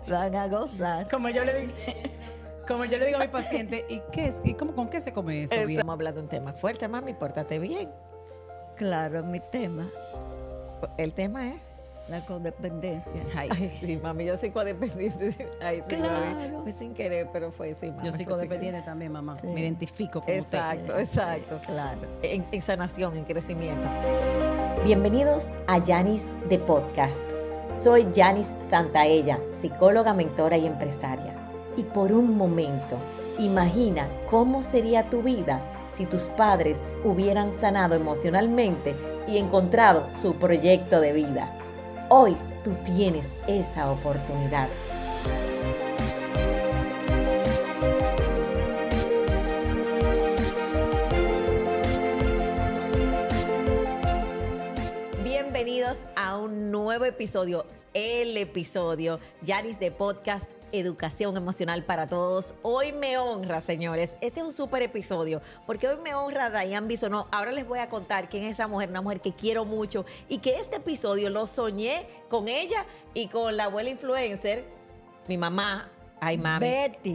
Van a gozar. Como yo le digo a mi paciente, ¿y qué es? ¿Y con qué se come eso? Bien? Estamos hablando de un tema fuerte, mami, pórtate bien. Claro, mi tema, El tema es... la codependencia. Ay, sí, mami, yo soy codependiente. Ay, sí, Claro. mami. Fue sin querer, pero fue sí, mami. Yo soy fue codependiente también, mamá. Sí. Me identifico con Exacto, usted. exacto. Claro. En sanación, en crecimiento. Bienvenidos a Yanis de Podcast. Soy Yanis Santaella, psicóloga, mentora y empresaria. Y por un momento, imagina cómo sería tu vida si tus padres hubieran sanado emocionalmente y encontrado su proyecto de vida. Hoy tú tienes esa oportunidad. Bienvenidos a un nuevo episodio, el episodio Yanis de Podcast Educación Emocional para Todos. Hoy me honra, señores, este es un súper episodio, porque hoy me honra Dayan Bisonó. Ahora les voy a contar quién es esa mujer, una mujer que quiero mucho y que este episodio lo soñé con ella y con la abuela influencer, mi mamá. Ay, mami.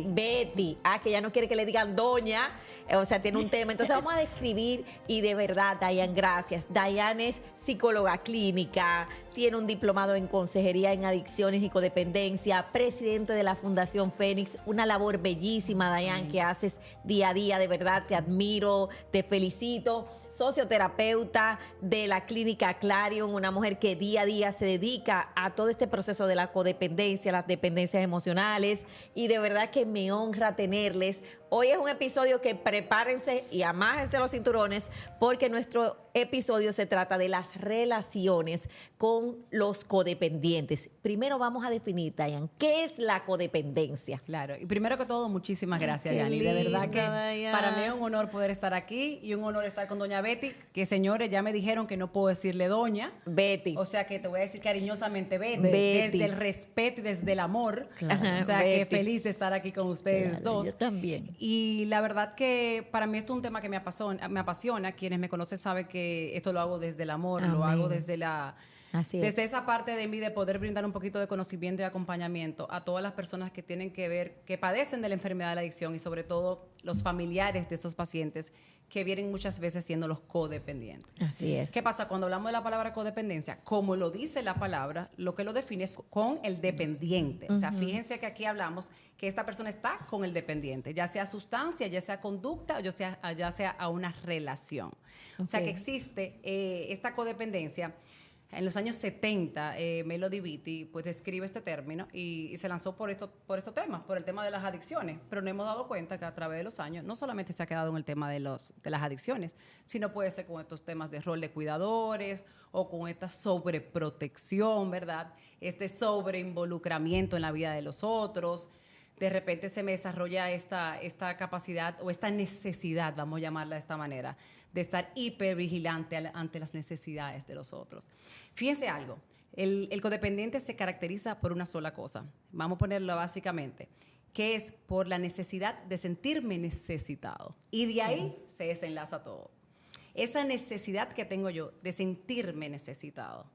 Betty. Ah, que ya no quiere que le digan doña. O sea, tiene un tema. Entonces vamos a describir y de verdad, Dayan, gracias. Dayan es psicóloga clínica, tiene un diplomado en consejería en adicciones y codependencia, presidente de la Fundación Fénix, una labor bellísima, Dayan, que haces día a día. De verdad, te admiro, te felicito. Socioterapeuta de la clínica Clarion, una mujer que día a día se dedica a todo este proceso de la codependencia, las dependencias emocionales, y de verdad que me honra tenerles. Hoy es un episodio que prepárense y amájense los cinturones, porque nuestro episodio se trata de las relaciones con los codependientes. Primero vamos a definir, Dayan, ¿qué es la codependencia? Claro. Y primero que todo, muchísimas gracias, qué Yani. De verdad que linda, Dayan. para mí es un honor poder estar aquí y un honor estar con doña Betty, que señores, ya me dijeron que no puedo decirle doña. Betty. O sea que te voy a decir cariñosamente Betty, Betty. desde el respeto y desde el amor. Claro. O sea que Betty. feliz de estar aquí con ustedes Claro, dos. yo también. Y la verdad que para mí esto es un tema que me apasiona. Quienes me conocen saben que esto lo hago desde el amor, lo Amén. hago desde la... Así es. Desde esa parte de mí de poder brindar un poquito de conocimiento y acompañamiento a todas las personas que tienen que ver, que padecen de la enfermedad de la adicción y sobre todo los familiares de estos pacientes que vienen muchas veces siendo los codependientes. Así es. ¿Qué pasa? Cuando hablamos de la palabra codependencia, como lo dice la palabra, lo que lo define es con el dependiente. O sea, fíjense que aquí hablamos que esta persona está con el dependiente, ya sea sustancia, ya sea conducta, o ya sea a una relación. O sea, Ok. que existe esta codependencia. En los años 70, Melody Beattie pues describe este término y se lanzó por estos temas, por el tema de las adicciones. Pero nos hemos dado cuenta que a través de los años no solamente se ha quedado en el tema de las adicciones, sino puede ser con estos temas de rol de cuidadores o con esta sobreprotección, ¿verdad? Este sobreinvolucramiento en la vida de los otros. De repente se me desarrolla esta capacidad o esta necesidad, vamos a llamarla de esta manera, de estar hipervigilante ante las necesidades de los otros. Fíjense algo, el codependiente se caracteriza por una sola cosa, vamos a ponerlo básicamente, que es por la necesidad de sentirme necesitado. Y de ahí se desenlaza todo. Esa necesidad que tengo yo de sentirme necesitado.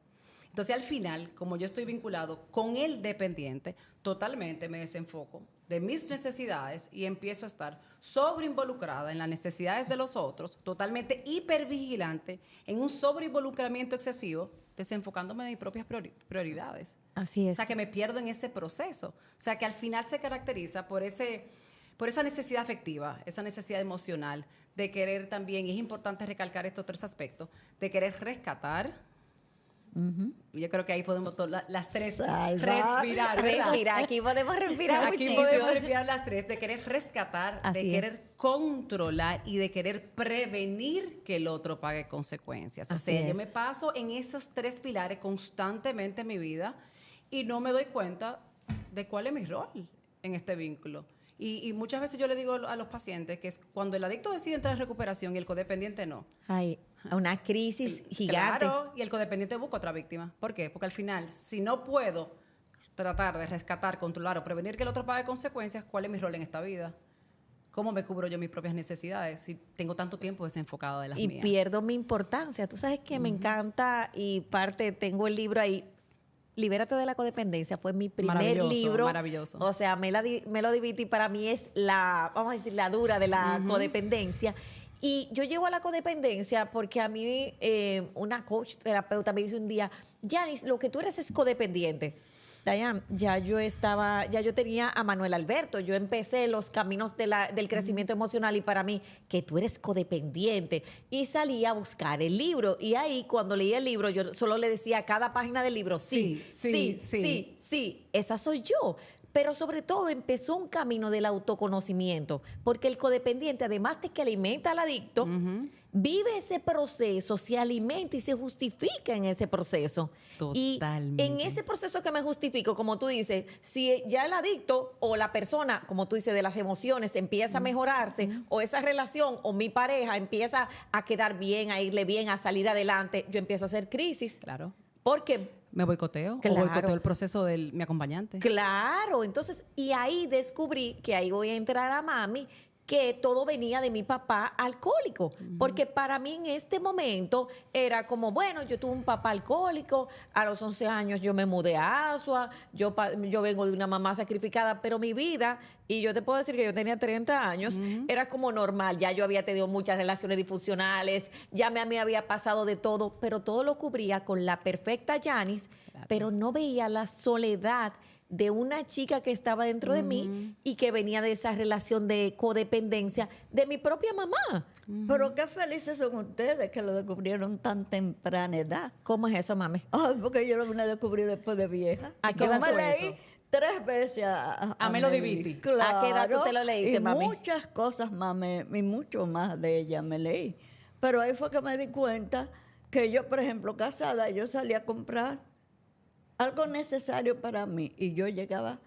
Entonces, al final, como yo estoy vinculado con el dependiente, totalmente me desenfoco de mis necesidades y empiezo a estar sobreinvolucrada en las necesidades de los otros, totalmente hipervigilante, en un sobreinvolucramiento excesivo, desenfocándome de mis propias prioridades. Así O es. sea, que me pierdo en ese proceso. O sea, que al final se caracteriza por esa necesidad afectiva, esa necesidad emocional, de querer también, y es importante recalcar estos tres aspectos, de querer rescatar. Yo creo que ahí podemos las tres Salvar. respirar, ¿verdad? Respira, aquí podemos respirar Aquí muchísimo. podemos respirar las tres, de querer rescatar, Así de es. querer controlar y de querer prevenir que el otro pague consecuencias. O Así sea, es. yo me paso en esos tres pilares constantemente en mi vida y no me doy cuenta de cuál es mi rol en este vínculo. Y muchas veces yo le digo a los pacientes que es cuando el adicto decide entrar en recuperación y el codependiente no. Hay una crisis gigante. Claro, y el codependiente busca otra víctima. ¿Por qué? Porque al final, si no puedo tratar de rescatar, controlar o prevenir que el otro pague consecuencias, ¿cuál es mi rol en esta vida? ¿Cómo me cubro yo mis propias necesidades si tengo tanto tiempo desenfocado de las Y mías? pierdo mi importancia. Tú sabes que me encanta y tengo el libro ahí, Libérate de la codependencia fue mi primer Maravilloso, libro. maravilloso. O sea, Melody Beatty para mí es la, vamos a decir, la dura de la codependencia. Y yo llego a la codependencia porque a mí una coach terapeuta me dice un día, Yanis, lo que tú eres es codependiente. Dayan, ya yo tenía a Manuel Alberto, yo empecé los caminos del crecimiento emocional y para mí, que tú eres codependiente. Y salí a buscar el libro. Y ahí, cuando leí el libro, yo solo le decía a cada página del libro, sí, esa soy yo. Pero sobre todo empezó un camino del autoconocimiento, porque el codependiente, además de que alimenta al adicto, vive ese proceso, se alimenta y se justifica en ese proceso. Totalmente. Y en ese proceso que me justifico, como tú dices, si ya el adicto o la persona, como tú dices, de las emociones empieza a mejorarse, o esa relación o mi pareja empieza a quedar bien, a irle bien, a salir adelante, yo empiezo a hacer crisis. Claro. Porque Me boicoteo. Claro. O boicoteo el proceso de mi acompañante. claro, entonces, y ahí descubrí que ahí voy a entrar a mami, que todo venía de mi papá alcohólico. Porque para mí en este momento era como, bueno, yo tuve un papá alcohólico, a los 11 años yo me mudé a Asua, yo vengo de una mamá sacrificada, pero mi vida, y yo te puedo decir que yo tenía 30 años, era como normal. Ya yo había tenido muchas relaciones disfuncionales, ya a mí había pasado de todo, pero todo lo cubría con la perfecta Yanis, pero no veía la soledad de una chica que estaba dentro de mí y que venía de esa relación de codependencia de mi propia mamá. Pero qué felices son ustedes que lo descubrieron tan temprana edad. ¿Cómo es eso, mami? Ay, porque yo lo vine a descubrir después de vieja. ¿A qué Yo edad me fue leí eso? 3 veces a Melody Melody. Beatty. Claro. ¿A qué edad tú te lo leíste, y mami? muchas cosas más, y mucho más de ella me leí. Pero ahí fue que me di cuenta que yo, por ejemplo, casada, yo salía a comprar algo necesario para mí y yo llegaba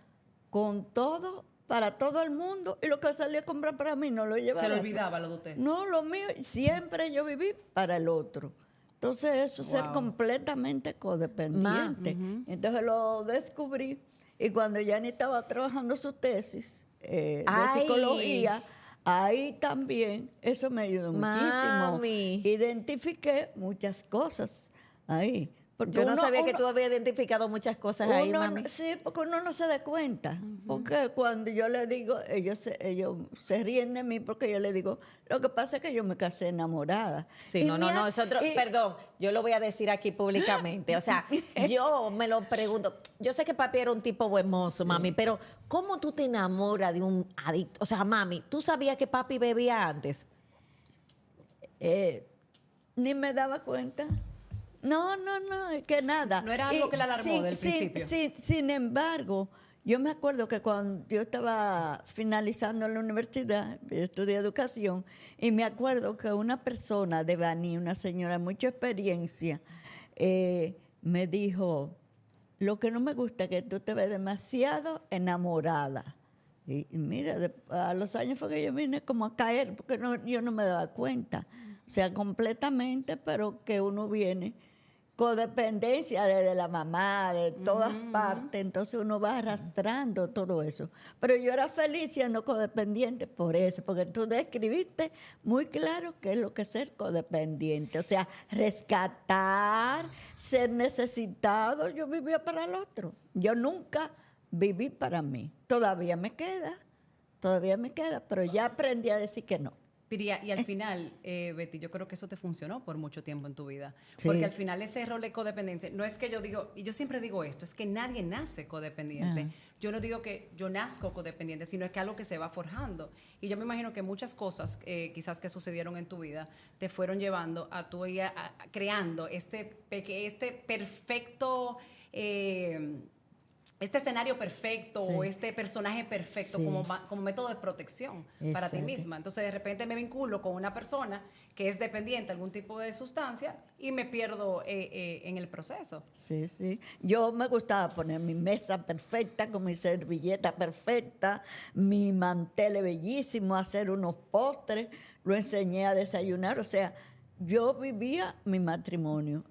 con todo para todo el mundo y lo que salía a comprar para mí no lo llevaba. Se le olvidaba lo de usted. No, lo mío, siempre yo viví para el otro. Entonces eso es ser Wow. completamente codependiente. Entonces lo descubrí y cuando Yanni estaba trabajando su tesis de Ay. psicología, ahí también eso me ayudó Mami. muchísimo. Identifiqué muchas cosas ahí. Porque Yo no uno- sabía que uno- tú habías identificado muchas cosas ahí, uno, mami. sí, porque uno no se da cuenta. Porque cuando yo le digo, ellos se ríen de mí porque yo le digo, lo que pasa es que yo me casé enamorada. Sí, Y no, mi a- nosotros, y- perdón, yo lo voy a decir aquí públicamente. O sea, yo me lo pregunto. Yo sé que papi era un tipo buen mozo, mami, pero ¿cómo tú te enamoras de un adicto? O sea, mami, ¿tú sabías que papi bebía antes? Ni me daba cuenta. No, es que nada. No era algo que la alarmó del principio. Sin embargo, yo me acuerdo que cuando yo estaba finalizando en la universidad, yo estudié educación, y me acuerdo que una persona de Baní, una señora de mucha experiencia, me dijo, lo que no me gusta es que tú te ves demasiado enamorada. Y mira, a los años fue que yo vine como a caer, porque yo no me daba cuenta. O sea, completamente, pero que uno viene codependencia desde la mamá, de todas partes, entonces uno va arrastrando todo eso. Pero yo era feliz siendo codependiente por eso, porque tú describiste muy claro qué es lo que es ser codependiente. O sea, rescatar, ser necesitado. Yo vivía para el otro. Yo nunca viví para mí. Todavía me queda, pero ya aprendí a decir que no. Piria, y al final, Betty, yo creo que eso te funcionó por mucho tiempo en tu vida. Sí. Porque al final ese rol de codependencia, no es que yo digo, y yo siempre digo esto, es que nadie nace codependiente. Yo no digo que yo nazco codependiente, sino es que algo que se va forjando. Y yo me imagino que muchas cosas quizás que sucedieron en tu vida te fueron llevando a tú ir creando este perfecto... este escenario perfecto Sí. o este personaje perfecto Sí. como método de protección para ti Exacto. misma. Entonces, de repente me vinculo con una persona que es dependiente de algún tipo de sustancia y me pierdo en el proceso. Sí, sí. Yo me gustaba poner mi mesa perfecta, con mi servilleta perfecta, mi mantel bellísimo, hacer unos postres, lo enseñé a desayunar. O sea, yo vivía mi matrimonio.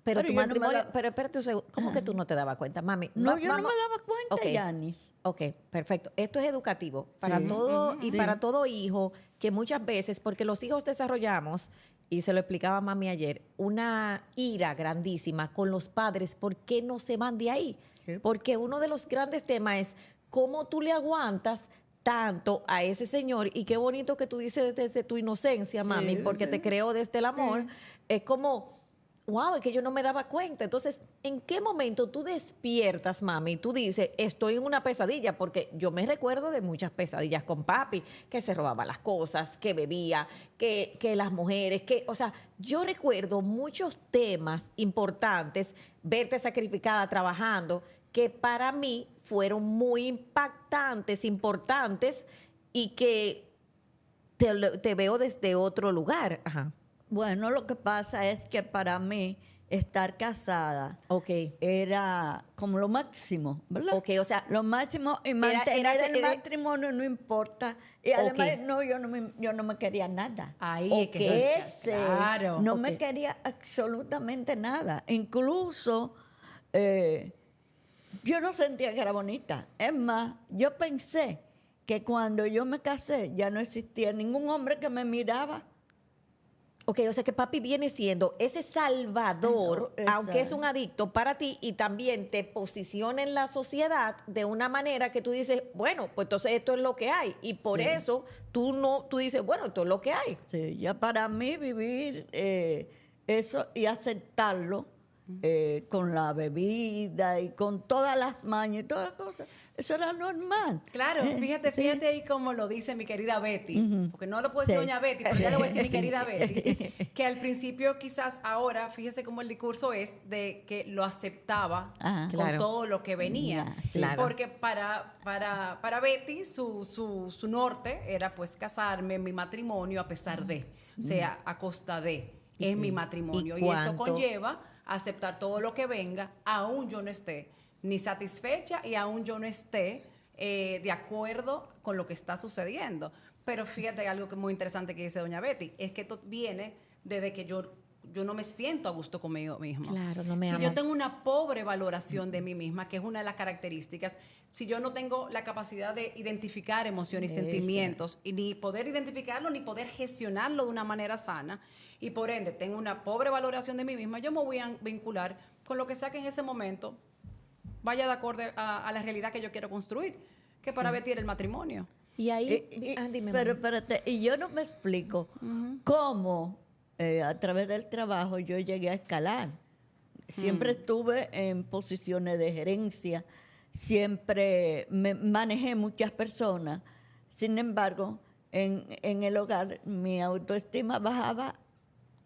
Pero tu yo no me matrimonio, daba- pero espérate un segundo, ¿cómo que tú no te dabas cuenta, mami? No, yo no vamos- me daba cuenta, Ok. Yanis. Ok, perfecto. Esto es educativo para Sí. todo y Sí. para todo hijo, que muchas veces, porque los hijos desarrollamos y se lo explicaba a mami ayer, una ira grandísima con los padres, ¿por qué no se van de ahí? Sí. Porque uno de los grandes temas es cómo tú le aguantas tanto a ese señor, y qué bonito que tú dices desde tu inocencia, mami, Sí, porque sí. te creó desde el amor, Sí. es como, wow, es que yo no me daba cuenta. Entonces, ¿en qué momento tú despiertas, mami? Y tú dices, estoy en una pesadilla, porque yo me recuerdo de muchas pesadillas con papi, que se robaba las cosas, que bebía, que las mujeres, o sea, yo recuerdo muchos temas importantes, verte sacrificada trabajando, que para mí fueron muy impactantes, importantes, y que te veo desde otro lugar. Ajá. Bueno, lo que pasa es que para mí estar casada Ok. era como lo máximo, ¿verdad? Ok, o sea, lo máximo, y mantener el era- matrimonio no importa. Y además, Ok. no, yo no me quería nada. Ahí es Ok. que Ese, claro. no Ok. me quería absolutamente nada. Incluso yo no sentía que era bonita. Es más, yo pensé que cuando yo me casé ya no existía ningún hombre que me miraba. Ok, o sea que papi viene siendo ese salvador, Exacto. aunque es un adicto para ti, y también te posiciona en la sociedad de una manera que tú dices, bueno, pues entonces esto es lo que hay. Y por Sí. eso tú dices, bueno, esto es lo que hay. Sí, ya para mí vivir eso y aceptarlo con la bebida y con todas las mañas y todas las cosas, eso era normal. Claro, fíjate, sí. fíjate ahí como lo dice mi querida Betty, porque no lo puedo decir Sí. doña Betty, pero ya le voy a decir mi Sí. querida Betty, que al principio quizás ahora, fíjese cómo el discurso es de que lo aceptaba Ajá. con Claro. todo lo que venía. Ya, sí. Claro. Porque para Betty su norte era pues casarme, mi matrimonio a pesar de, o sea, a costa de, es mi matrimonio. ¿Y Y eso cuánto? conlleva aceptar todo lo que venga, aún yo no esté ni satisfecha y aún yo no esté de acuerdo con lo que está sucediendo. Pero fíjate algo que es muy interesante que dice doña Betty, es que esto viene desde que yo no me siento a gusto conmigo misma. Claro, no me Si amo. yo tengo una pobre valoración de mí misma, que es una de las características, si yo no tengo la capacidad de identificar emociones y Eso. sentimientos, y ni poder identificarlo, ni poder gestionarlo de una manera sana, y por ende tengo una pobre valoración de mí misma, yo me voy a vincular con lo que sea que en ese momento vaya de acuerdo a la realidad que yo quiero construir, que para Betty era el matrimonio. Y ahí, Pero dime, mami. espérate, y yo no me explico cómo a través del trabajo yo llegué a escalar. Siempre estuve en posiciones de gerencia, siempre manejé muchas personas. Sin embargo, en el hogar mi autoestima bajaba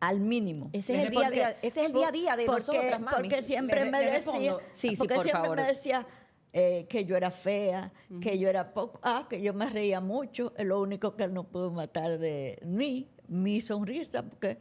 al mínimo. Ese es el día a día, ese es el día a día de nosotras, mami. Porque siempre me Le decía, respondo. Sí, porque por siempre favor. me decía que yo era fea, que yo era poco, que yo me reía mucho. Es lo único que él no pudo matar de mí, mi sonrisa, porque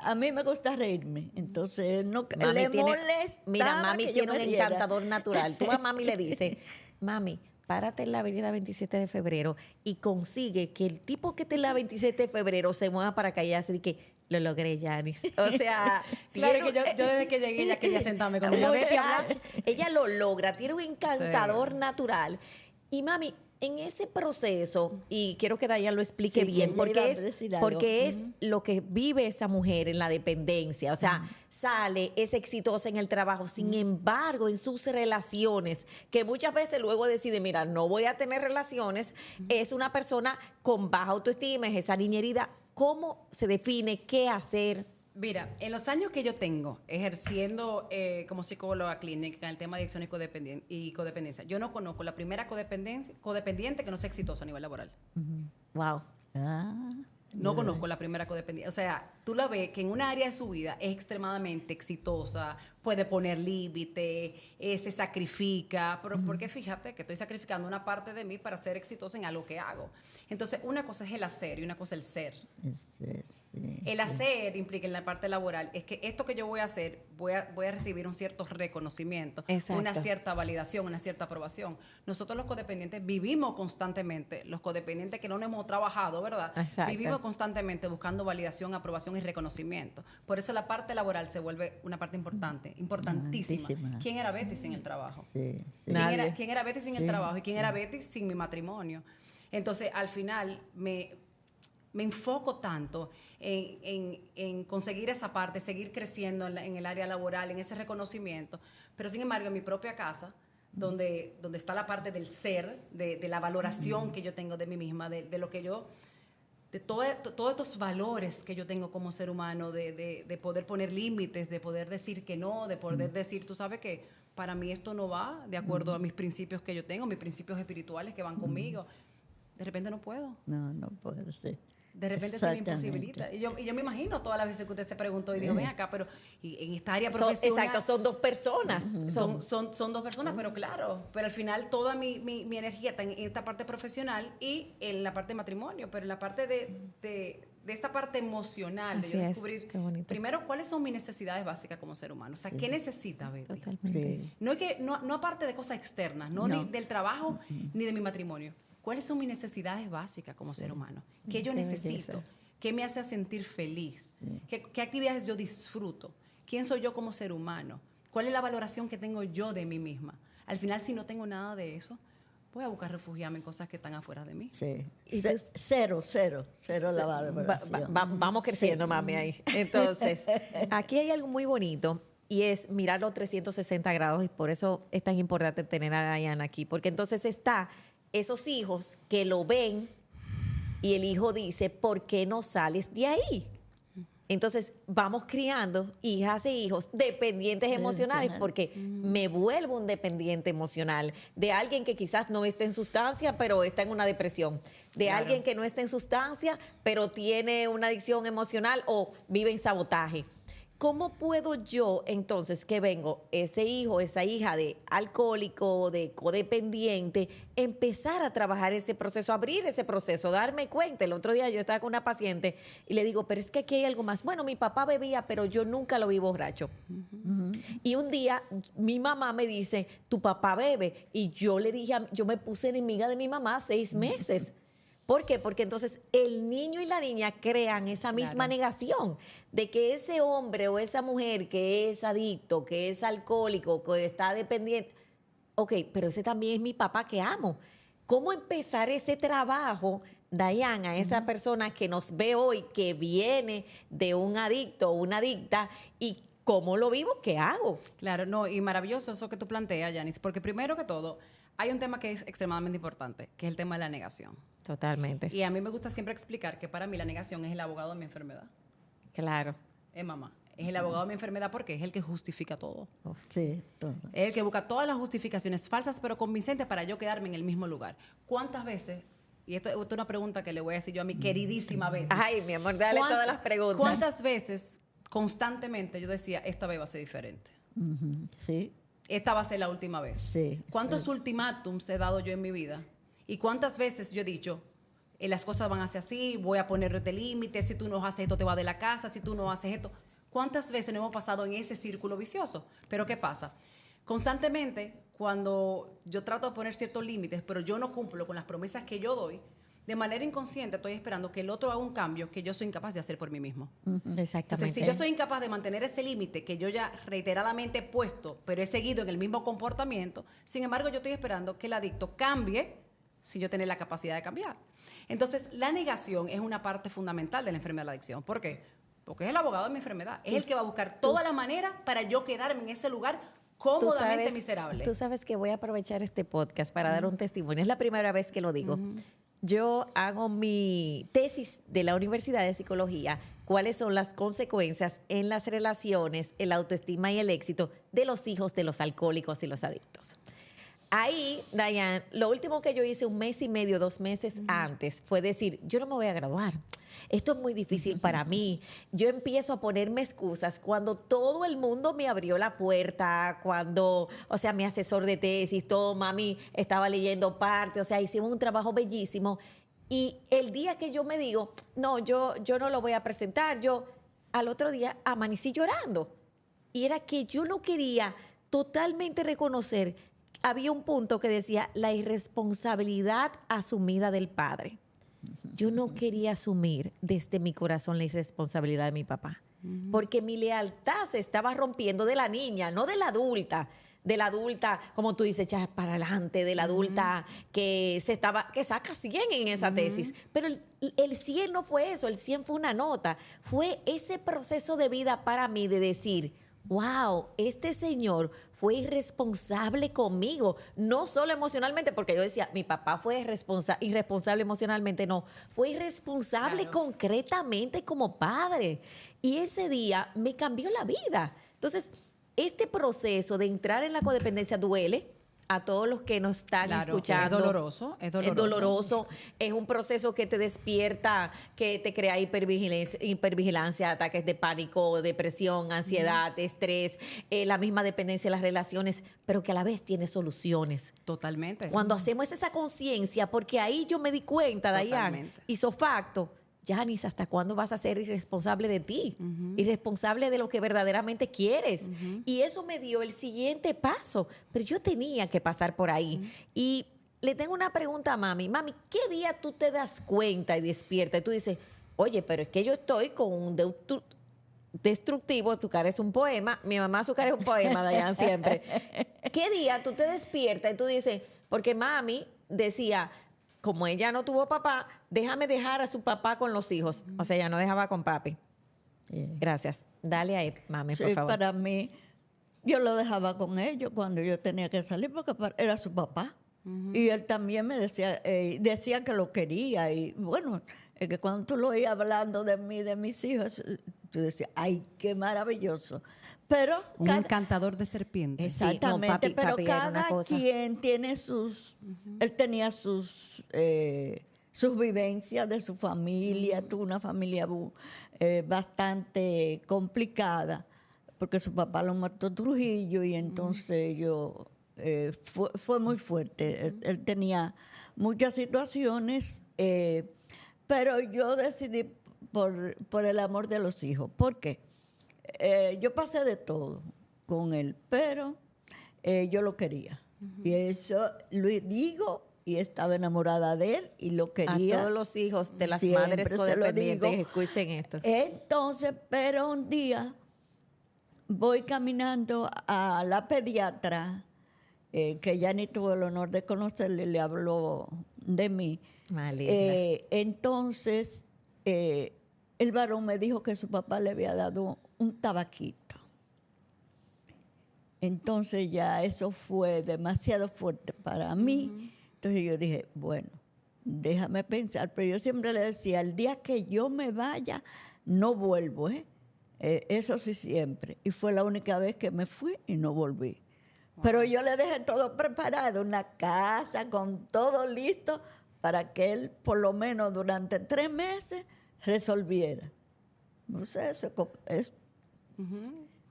a mí me gusta reírme. Entonces no Mami le tiene- molestaba Mira, mami que yo tiene me un riera. encantador natural. Tú a mami le dices, mami, párate en la avenida 27 de febrero y consigue que el tipo que esté en la 27 de febrero se mueva para acá y hace que lo logré, Yanis. O sea, Claro tiene- que yo desde que llegué ya quería sentarme con ella. Muchacha, ella lo logra, tiene un encantador Sí. natural. Y mami, en ese proceso, y quiero que Dayan lo explique Sí, bien, ella iba porque a es, decir algo. porque es lo que vive esa mujer en la dependencia. O sea, sale, es exitosa en el trabajo, sin embargo, en sus relaciones, que muchas veces luego decide, mira, no voy a tener relaciones, es una persona con baja autoestima, es esa niña herida. ¿Cómo se define qué hacer? Mira, en los años que yo tengo ejerciendo como psicóloga clínica en el tema de adicción y codependencia, yo no conozco la primera codependiente que no sea exitosa a nivel laboral. Wow. No conozco la primera codependencia. O sea, tú la ves que en un área de su vida es extremadamente exitosa, puede poner límite, se sacrifica, pero porque fíjate que estoy sacrificando una parte de mí para ser exitosa en algo que hago. Entonces, una cosa es el hacer y una cosa es el ser. El hacer implica en la parte laboral es que esto que yo voy a hacer, voy a recibir un cierto reconocimiento, Exacto. una cierta validación, una cierta aprobación. Nosotros los codependientes vivimos constantemente, los codependientes que no hemos trabajado, ¿verdad? Exacto. Vivimos constantemente buscando validación, aprobación y reconocimiento. Por eso la parte laboral se vuelve una parte importante, importantísima. Importantísima. ¿Quién era Betty sin el trabajo? Sí, sí. Nadie. ¿Quién era Betty sin el Sí, trabajo? ¿Y quién sí. era Betty sin mi matrimonio? Entonces, al final, me me enfoco tanto en conseguir esa parte, seguir creciendo en el área laboral, en ese reconocimiento. Pero sin embargo, en mi propia casa, donde está la parte del ser, de la valoración que yo tengo de mí misma, de lo que yo, de todos estos valores que yo tengo como ser humano, de poder poner límites, de poder decir que no, de poder decir, tú sabes que para mí esto no va de acuerdo a mis principios que yo tengo, mis principios espirituales que van conmigo. De repente no puedo. No puedo, sí. De repente se me imposibilita. Y yo me imagino todas las veces que usted se preguntó y dijo, ven acá, pero en esta área profesional... Exacto, son dos personas. Son dos personas, pero claro, pero al final toda mi energía está en esta parte profesional y en la parte de matrimonio, pero en la parte de esta parte emocional, de yo descubrir primero cuáles son mis necesidades básicas como ser humano. O sea, ¿qué necesita Betty? Totalmente. Sí. No aparte de cosas externas, ni del trabajo, ni de mi matrimonio. ¿Cuáles son mis necesidades básicas como ser humano? ¿Qué yo necesito? ¿Qué me hace sentir feliz? ¿Qué actividades yo disfruto? ¿Quién soy yo como ser humano? ¿Cuál es la valoración que tengo yo de mí misma? Al final, si no tengo nada de eso, voy a buscar refugiarme en cosas que están afuera de mí. Sí. Cero la valoración. Vamos creciendo, mami, ahí. Entonces, aquí hay algo muy bonito y es mirar los 360 grados y por eso es tan importante tener a Diana aquí, porque entonces está esos hijos que lo ven y el hijo dice, ¿por qué no sales de ahí? Entonces vamos criando hijas e hijos dependientes emocionales porque me vuelvo un dependiente emocional de alguien que quizás no esté en sustancia pero está en una depresión, de alguien que no está en sustancia pero tiene una adicción emocional o vive en sabotaje. ¿Cómo puedo yo, entonces, que vengo, ese hijo, esa hija de alcohólico, de codependiente, empezar a trabajar ese proceso, abrir ese proceso, darme cuenta? El otro día yo estaba con una paciente y le digo, pero es que aquí hay algo más. Bueno, mi papá bebía, pero yo nunca lo vi borracho. Y un día mi mamá me dice, tu papá bebe. Y yo le dije, yo me puse enemiga de mi mamá 6 meses. ¿Por qué? Porque entonces el niño y la niña crean esa misma negación de que ese hombre o esa mujer que es adicto, que es alcohólico, que está dependiente, ok, pero ese también es mi papá que amo. ¿Cómo empezar ese trabajo, Diana, a esa persona que nos ve hoy, que viene de un adicto o una adicta y cómo lo vivo, qué hago? Claro, no, y maravilloso eso que tú planteas, Yanis, porque primero que todo, hay un tema que es extremadamente importante, que es el tema de la negación. Totalmente. Y a mí me gusta siempre explicar que para mí la negación es el abogado de mi enfermedad. Claro. Mamá. Es el abogado de mi enfermedad porque es el que justifica todo. Sí, todo. Es el que busca todas las justificaciones falsas pero convincentes para yo quedarme en el mismo lugar. ¿Cuántas veces? Y esto es una pregunta que le voy a decir yo a mi queridísima Betty. Ay, mi amor, dale todas las preguntas. ¿Cuántas veces constantemente yo decía, esta vez va a ser diferente? Sí. Esta va a ser la última vez. Sí. ¿Cuántos ultimátums he dado yo en mi vida? ¿Y cuántas veces yo he dicho, las cosas van a ser así, voy a ponerte límites, si tú no haces esto te vas de la casa, si tú no haces esto? ¿Cuántas veces nos hemos pasado en ese círculo vicioso? Pero ¿qué pasa? Constantemente, cuando yo trato de poner ciertos límites, pero yo no cumplo con las promesas que yo doy, de manera inconsciente estoy esperando que el otro haga un cambio que yo soy incapaz de hacer por mí mismo. Exactamente. Entonces, si yo soy incapaz de mantener ese límite que yo ya reiteradamente he puesto, pero he seguido en el mismo comportamiento, sin embargo, yo estoy esperando que el adicto cambie sin yo tener la capacidad de cambiar. Entonces, la negación es una parte fundamental de la enfermedad de la adicción. ¿Por qué? Porque es el abogado de mi enfermedad. Es el que va a buscar toda la manera para yo quedarme en ese lugar cómodamente miserable. Tú sabes que voy a aprovechar este podcast para dar un testimonio. Es la primera vez que lo digo. Yo hago mi tesis de la Universidad de Psicología, cuáles son las consecuencias en las relaciones, el autoestima y el éxito de los hijos de los alcohólicos y los adictos. Ahí, Diane, lo último que yo hice 1 mes y medio, 2 meses antes fue decir, yo no me voy a graduar. Esto es muy difícil para mí. Yo empiezo a ponerme excusas cuando todo el mundo me abrió la puerta, cuando, o sea, mi asesor de tesis, todo, mami, estaba leyendo parte, o sea, hicimos un trabajo bellísimo. Y el día que yo me digo, no, yo no lo voy a presentar, yo al otro día amanecí llorando. Y era que yo no quería totalmente reconocer. Había un punto que decía la irresponsabilidad asumida del padre. Yo no quería asumir desde mi corazón la irresponsabilidad de mi papá, porque mi lealtad se estaba rompiendo de la niña, no de la adulta, de la adulta, como tú dices, echas para adelante, de la adulta que saca 100 en esa tesis. Pero el 100 no fue eso, el 100 fue una nota. Fue ese proceso de vida para mí de decir, wow, este señor fue irresponsable conmigo, no solo emocionalmente, porque yo decía, mi papá fue irresponsable emocionalmente, no, fue irresponsable concretamente como padre. Y ese día me cambió la vida. Entonces, este proceso de entrar en la codependencia duele a todos los que nos están escuchando. Es doloroso, es doloroso. Es doloroso, es un proceso que te despierta, que te crea hipervigilancia, ataques de pánico, depresión, ansiedad, estrés, la misma dependencia de las relaciones, pero que a la vez tiene soluciones. Totalmente. Cuando hacemos esa conciencia, porque ahí yo me di cuenta, Dayan, hizo facto, Yanis, ¿hasta cuándo vas a ser irresponsable de ti? Irresponsable de lo que verdaderamente quieres. Y eso me dio el siguiente paso. Pero yo tenía que pasar por ahí. Y le tengo una pregunta a mami. Mami, ¿qué día tú te das cuenta y despiertas y tú dices, oye, pero es que yo estoy con un destructivo, tu cara es un poema, mi mamá su cara es un poema, Dayan, siempre. ¿Qué día tú te despiertas y tú dices, porque mami decía, como ella no tuvo papá, déjame dejar a su papá con los hijos. O sea, ella no dejaba con papi. Gracias. Dale a él, mami, por favor. Para mí, yo lo dejaba con ellos cuando yo tenía que salir porque era su papá. Y él también me decía que lo quería. Y bueno, es que cuando tú lo oías hablando de mí, de mis hijos, tú decías, ay, qué maravilloso. Pero un encantador de serpientes. Exactamente, sí, no, pero papi cada quien tiene él tenía sus vivencias de su familia, tuvo una familia bastante complicada, porque su papá lo mató Trujillo y entonces fue muy fuerte. Él tenía muchas situaciones, pero yo decidí por el amor de los hijos. ¿Por qué? Yo pasé de todo con él, pero yo lo quería. Y eso lo digo, y estaba enamorada de él y lo quería. A todos los hijos de las Siempre madres codependientes que escuchen esto. Entonces, pero un día voy caminando a la pediatra, que ya ni tuve el honor de conocerle, le habló de mí. Entonces, el varón me dijo que su papá le había dado un tabaquito. Entonces ya eso fue demasiado fuerte para mí. Entonces yo dije, bueno, déjame pensar. Pero yo siempre le decía, el día que yo me vaya, no vuelvo, eso sí siempre. Y fue la única vez que me fui y no volví. Wow. Pero yo le dejé todo preparado, una casa con todo listo para que él por lo menos durante 3 meses resolviera. No sé, eso es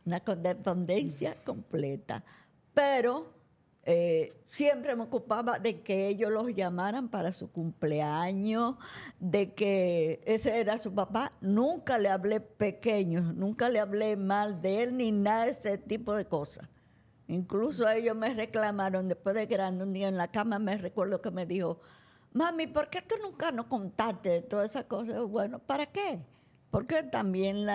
una codependencia completa. Pero siempre me ocupaba de que ellos los llamaran para su cumpleaños, de que ese era su papá. Nunca le hablé pequeño, nunca le hablé mal de él ni nada de ese tipo de cosas. Incluso ellos me reclamaron después de grande, un día en la cama me recuerdo que me dijo, mami, ¿por qué tú nunca nos contaste de todas esas cosas? Bueno, ¿para qué? Porque también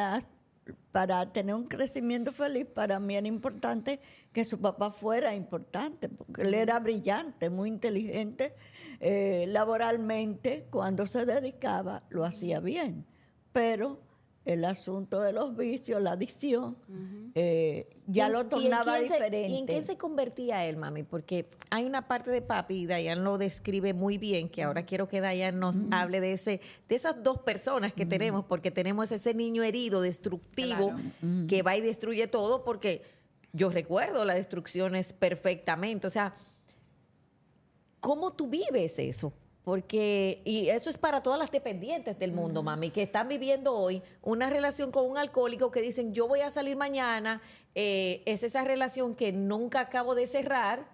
para tener un crecimiento feliz, para mí era importante que su papá fuera importante, porque él era brillante, muy inteligente, laboralmente, cuando se dedicaba, lo hacía bien. Pero el asunto de los vicios, la adicción, ya lo tornaba diferente. ¿Y en qué se convertía él, mami? Porque hay una parte de papi, y Dayan lo describe muy bien, que ahora quiero que Dayan nos hable de esas dos personas que tenemos, porque tenemos ese niño herido, destructivo, que va y destruye todo, porque yo recuerdo las destrucciones perfectamente. O sea, ¿cómo tú vives eso? Porque, y eso es para todas las dependientes del mundo, mami, que están viviendo hoy una relación con un alcohólico que dicen, yo voy a salir mañana, es esa relación que nunca acabo de cerrar,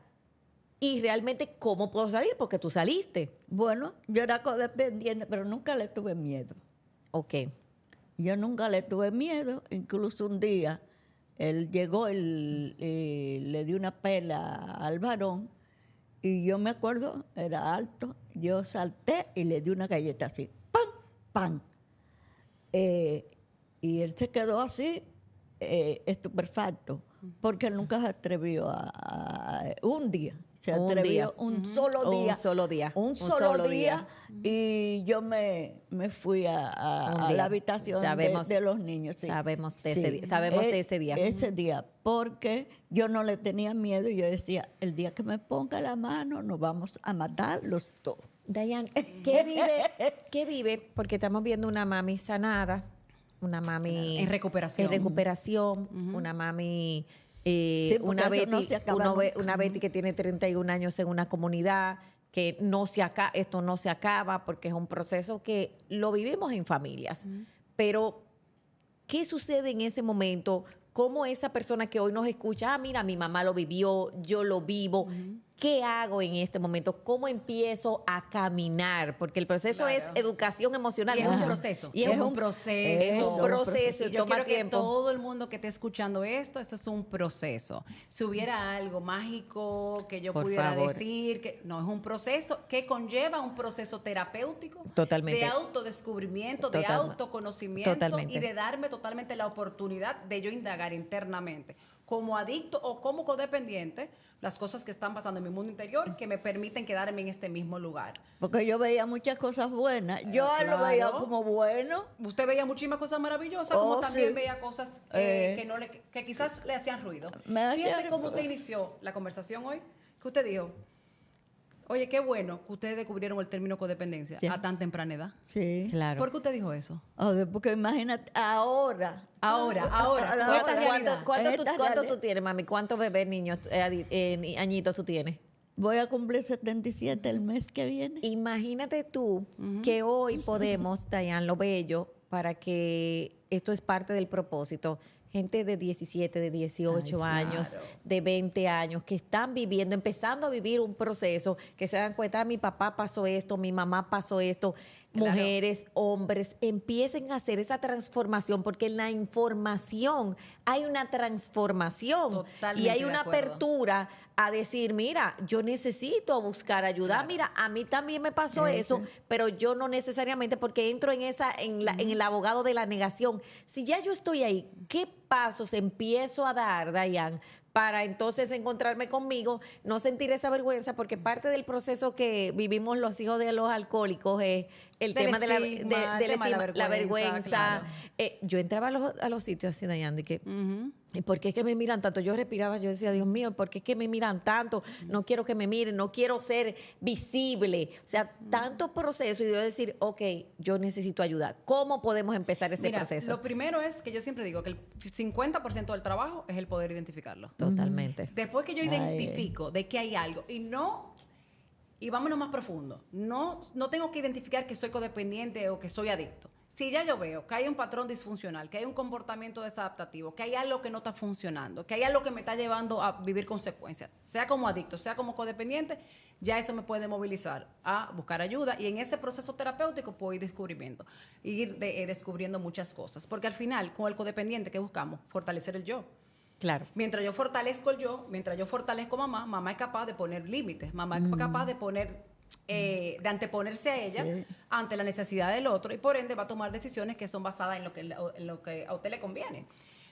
y realmente, ¿cómo puedo salir? Porque tú saliste. Bueno, yo era codependiente, pero nunca le tuve miedo. Ok. Yo nunca le tuve miedo, incluso un día, él llegó, le dio una pela al varón, y yo me acuerdo, era alto, yo salté y le di una galleta así, ¡pam! ¡Pam! Y él se quedó así, estupefacto. porque él nunca se atrevió un día. Se Un atrevió día. un solo día. Un solo día. Un solo día. Y yo me fui a la habitación de los niños. Sí. Sabemos de Sí. ese día. Sabemos de ese día. Ese día, porque yo no le tenía miedo y yo decía, el día que me ponga la mano nos vamos a matar los dos. Diane, ¿qué vive? Porque estamos viendo una mami sanada, una mami En recuperación. Una mami, porque una eso Betty, no se acaba nunca. una Betty que tiene 31 años en una comunidad, que esto no se acaba porque es un proceso que lo vivimos en familias. Pero, ¿qué sucede en ese momento? ¿Cómo esa persona que hoy nos escucha, mira, mi mamá lo vivió, yo lo vivo? ¿Qué hago en este momento? ¿Cómo empiezo a caminar? Porque el proceso es educación emocional. Y es un proceso. Y es un proceso. Es un proceso. Y Yo toma quiero tiempo. que todo el mundo que esté escuchando esto es un proceso. Si hubiera algo mágico que yo Por pudiera favor. decir, que no, es un proceso que conlleva un proceso terapéutico. Totalmente. De autodescubrimiento, de Total- autoconocimiento totalmente. y de darme totalmente la oportunidad de yo indagar internamente como adicto o como codependiente las cosas que están pasando en mi mundo interior que me permiten quedarme en este mismo lugar. Porque yo veía muchas cosas buenas. Yo a él lo veía claro. como bueno. Usted veía muchísimas cosas maravillosas, Oh, como también sí. veía cosas que quizás le hacían ruido. Me hacían- Fíjese cómo usted inició la conversación hoy, que usted dijo, oye, qué bueno que ustedes descubrieron el término codependencia Sí. a tan temprana edad. Sí. Claro. ¿Por qué usted dijo eso? Porque imagínate, ahora. Ahora, Ahora, con esta realidad. ¿Cuánto Esta tú realidad. tienes, mami? ¿Cuántos bebés, niños, añitos tú tienes? Voy a cumplir 77 el mes que viene. Imagínate tú que hoy podemos, Diane, lo bello, para que esto es parte del propósito, gente de 17, de 18 Ay, años, claro. de 20 años, que están viviendo, empezando a vivir un proceso, que se dan cuenta, mi papá pasó esto, mi mamá pasó esto, Claro. mujeres, hombres, empiecen a hacer esa transformación, porque en la información hay una transformación Totalmente y hay de una acuerdo. apertura a decir, mira, yo necesito buscar ayuda. Claro. Mira, a mí también me pasó eso, pero yo no necesariamente, porque entro en en el abogado de la negación. Si ya yo estoy ahí, ¿qué pasos empiezo a dar, Diane, para entonces encontrarme conmigo, no sentir esa vergüenza? Porque parte del proceso que vivimos los hijos de los alcohólicos es el Del tema de la, estigma, el del tema de la estigma, la vergüenza, vergüenza. claro. Yo entraba a los sitios así, Diane, de que... Ujú. ¿Y por qué es que me miran tanto? Yo respiraba, yo decía, Dios mío, ¿por qué es que me miran tanto? No quiero que me miren, no quiero ser visible. O sea, tanto proceso y yo decir, ok, yo necesito ayuda. ¿Cómo podemos empezar ese Mira, proceso? lo primero es que yo siempre digo que el 50% del trabajo es el poder identificarlo. Totalmente. Después que yo identifico de que hay algo y vámonos más profundo, no tengo que identificar que soy codependiente o que soy adicto. Si ya yo veo que hay un patrón disfuncional, que hay un comportamiento desadaptativo, que hay algo que no está funcionando, que hay algo que me está llevando a vivir consecuencias, sea como adicto, sea como codependiente, ya eso me puede movilizar a buscar ayuda y en ese proceso terapéutico puedo ir descubriendo muchas cosas. Porque al final, con el codependiente, ¿qué buscamos? Fortalecer el yo. Claro. Mientras yo fortalezco el yo, mientras yo fortalezco a mamá, mamá es capaz de poner límites, mamá es capaz de poner, de anteponerse a ella ante la necesidad del otro y por ende va a tomar decisiones que son basadas en lo que a usted le conviene.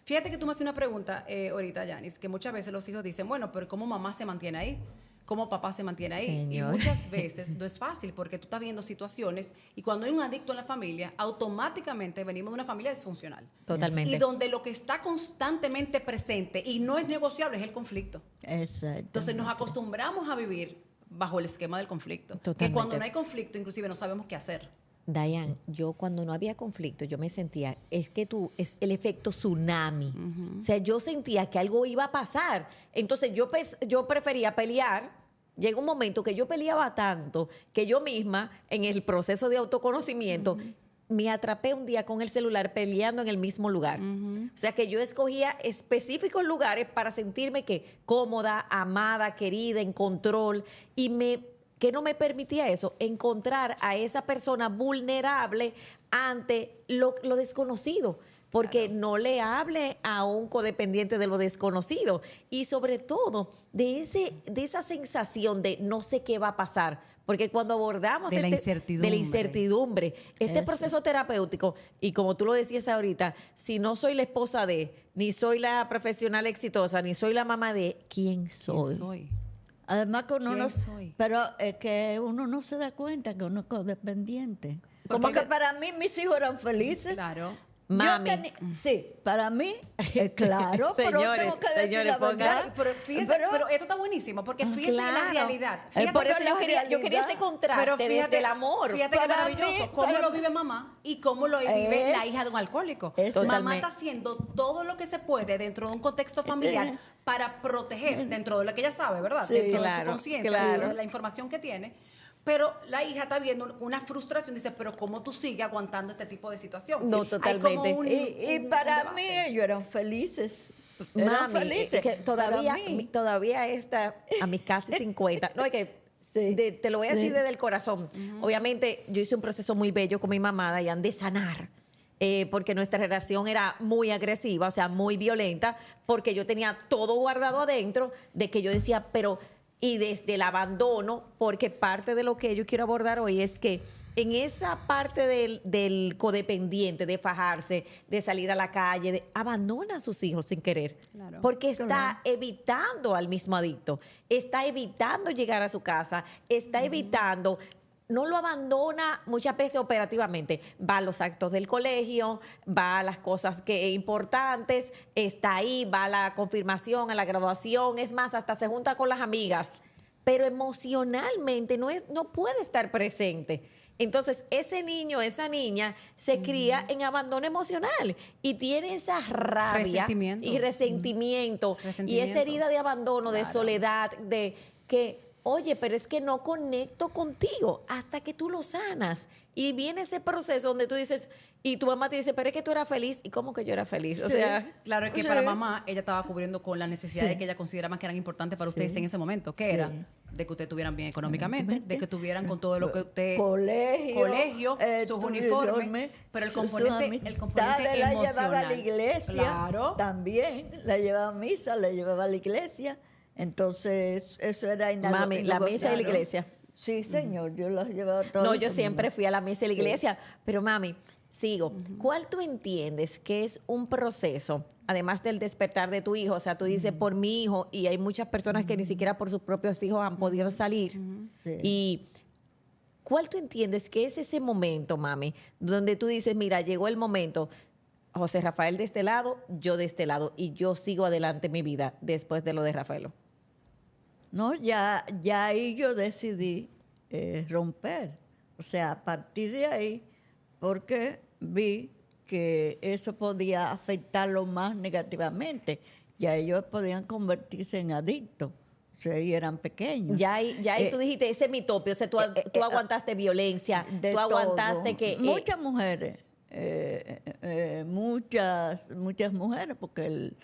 Fíjate que tú me haces una pregunta ahorita, Yanis, que muchas veces los hijos dicen, bueno, pero ¿cómo mamá se mantiene ahí? ¿Cómo papá se mantiene ahí? Señor. Y muchas veces no es fácil porque tú estás viendo situaciones y cuando hay un adicto en la familia, automáticamente venimos de una familia disfuncional. Totalmente. Y donde lo que está constantemente presente y no es negociable es el conflicto. Exacto. Entonces nos acostumbramos a vivir bajo el esquema del conflicto. Que Totalmente. cuando no hay conflicto, inclusive no sabemos qué hacer. Diane, yo cuando no había conflicto, yo me sentía, es el efecto tsunami. O sea, yo sentía que algo iba a pasar. Entonces yo prefería pelear. Llega un momento que yo peleaba tanto que yo misma, en el proceso de autoconocimiento, me atrapé un día con el celular peleando en el mismo lugar. O sea, que yo escogía específicos lugares para sentirme cómoda, amada, querida, en control. ¿Qué no me permitía eso? Encontrar a esa persona vulnerable ante lo desconocido. porque no le hable a un codependiente de lo desconocido y sobre todo de esa sensación de no sé qué va a pasar, porque cuando abordamos De la incertidumbre, este Eso. proceso terapéutico, y como tú lo decías ahorita, si no soy la esposa de, ni soy la profesional exitosa, ni soy la mamá de, ¿quién soy? ¿Quién soy? Además que uno ¿Quién no, soy? pero es que uno no se da cuenta que uno es codependiente. Como Porque- que para mí mis hijos eran felices. Claro. Mami. Sí, para mí, claro, pero Señores, tengo que decir señores, la pongan- verdad. Pero fíjese, pero esto está buenísimo, porque fíjese en la Claro. realidad. Por Fíjate eso que yo quería ese contraste desde el amor. Fíjate que Para maravilloso. mí, Cómo para lo mí- vive mamá y cómo lo vive la hija de un alcohólico. Eso. Mamá Totalmente. está haciendo todo lo que se puede dentro de un contexto familiar Sí. para proteger, dentro de lo que ella sabe, ¿verdad? Sí. Dentro de Claro, su conciencia, claro. dentro de la información que tiene. Pero la hija está viendo una frustración, dice, pero ¿cómo tú sigues aguantando este tipo de situación? No, Hay totalmente. como Y un para debate. mí ellos eran felices. Eran Mami, felices. que todavía, Para mí. todavía está a mis casi 50. No, es que Sí, te lo voy a decir sí. desde el corazón. Obviamente, yo hice un proceso muy bello con mi mamá, Dayan, de sanar. Porque nuestra relación era muy agresiva, o sea, muy violenta, porque yo tenía todo guardado adentro, de que yo decía, pero, y desde el abandono, porque parte de lo que yo quiero abordar hoy es que en esa parte del codependiente, de fajarse, de salir a la calle, abandona a sus hijos sin querer. Claro. Porque está Claro. evitando al mismo adicto, está evitando llegar a su casa, está evitando, no lo abandona muchas veces operativamente, va a los actos del colegio, va a las cosas importantes, está ahí, va a la confirmación, a la graduación, es más, hasta se junta con las amigas, pero emocionalmente no puede estar presente. Entonces, ese niño, esa niña se cría en abandono emocional y tiene esa rabia Resentimientos. y resentimiento y Resentimientos. esa herida de abandono, de Claro. soledad, de que, oye, pero es que no conecto contigo hasta que tú lo sanas. Y viene ese proceso donde tú dices, y tu mamá te dice, pero es que tú eras feliz. ¿Y cómo que yo era feliz? O Sí. sea, Claro, es que Sí. para mamá ella estaba cubriendo con las necesidades Sí. que ella consideraba que eran importantes para Sí. ustedes en ese momento. ¿Qué Sí. era? De que ustedes estuvieran bien económicamente, de que estuvieran con todo lo que usted... Colegio, sus tu uniformes, pero el componente la emocional. llevaba a la iglesia, Claro. también, la llevaba a misa, la llevaba a la iglesia, entonces eso era mami, la misa y la iglesia. Sí, señor, yo los llevaba todos. No, los yo domingos. siempre fui a la misa y la Sí. iglesia, pero mami, sigo. ¿Cuál tú entiendes que es un proceso, además del despertar de tu hijo? O sea, tú dices por mi hijo y hay muchas personas que ni siquiera por sus propios hijos han podido salir. Sí. Y ¿cuál tú entiendes que es ese momento, mami, donde tú dices, mira, llegó el momento, José Rafael de este lado, yo de este lado, y yo sigo adelante en mi vida después de lo de Rafaelo? No, ya ahí yo decidí romper. O sea, a partir de ahí, porque vi que eso podía afectarlo más negativamente. Ya ellos podían convertirse en adictos. O sea, y eran pequeños. Ya ahí tú dijiste, ese es mi tope, o sea, tú aguantaste violencia, De tú aguantaste todo. que... Muchas mujeres, muchas mujeres, porque él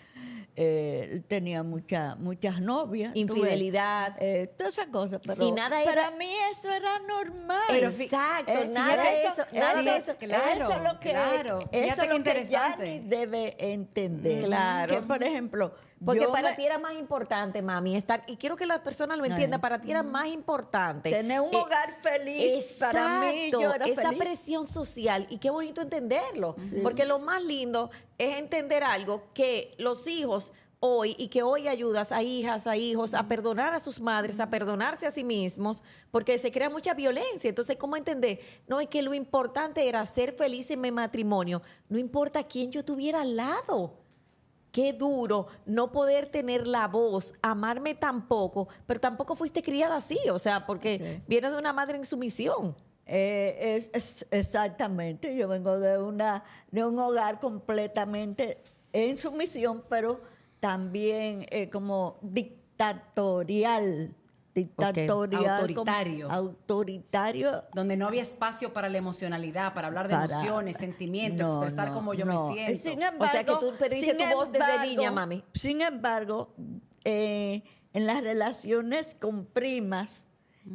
tenía muchas novias. tú ves, Infidelidad. todas esas cosas, pero Y nada era- para mí eso era normal. Exacto, nada de eso, nada de eso. Claro, eso es lo que, claro. eso Fíjate es qué lo que interesante. Yanni debe entender. Claro. Que, por ejemplo, Porque yo para me- ti era más importante, mami, estar, y quiero que las personas lo entiendan, para ti era más importante. tener un hogar feliz, para mí Exacto, yo era esa feliz. presión social, y qué bonito entenderlo, porque lo más lindo es entender algo que los hijos hoy, y que hoy ayudas a hijas, a hijos, a perdonar a sus madres, a perdonarse a sí mismos, porque se crea mucha violencia. Entonces, ¿cómo entender? No, es que lo importante era ser feliz en mi matrimonio, no importa quién yo tuviera al lado. Qué duro no poder tener la voz, amarme tampoco, pero tampoco fuiste criada así, o sea, porque Sí. vienes de una madre en sumisión. Exactamente, yo vengo de un hogar completamente en sumisión, pero también como dictatorial, Autoritario. autoritario. Donde no había espacio para la emocionalidad, para hablar de Para- emociones, sentimientos, No, expresar no, cómo yo no. me siento. Sin O sea, que tú perdiste sin tu voz desde embargo- niña, mami. Sin embargo, en las relaciones con primas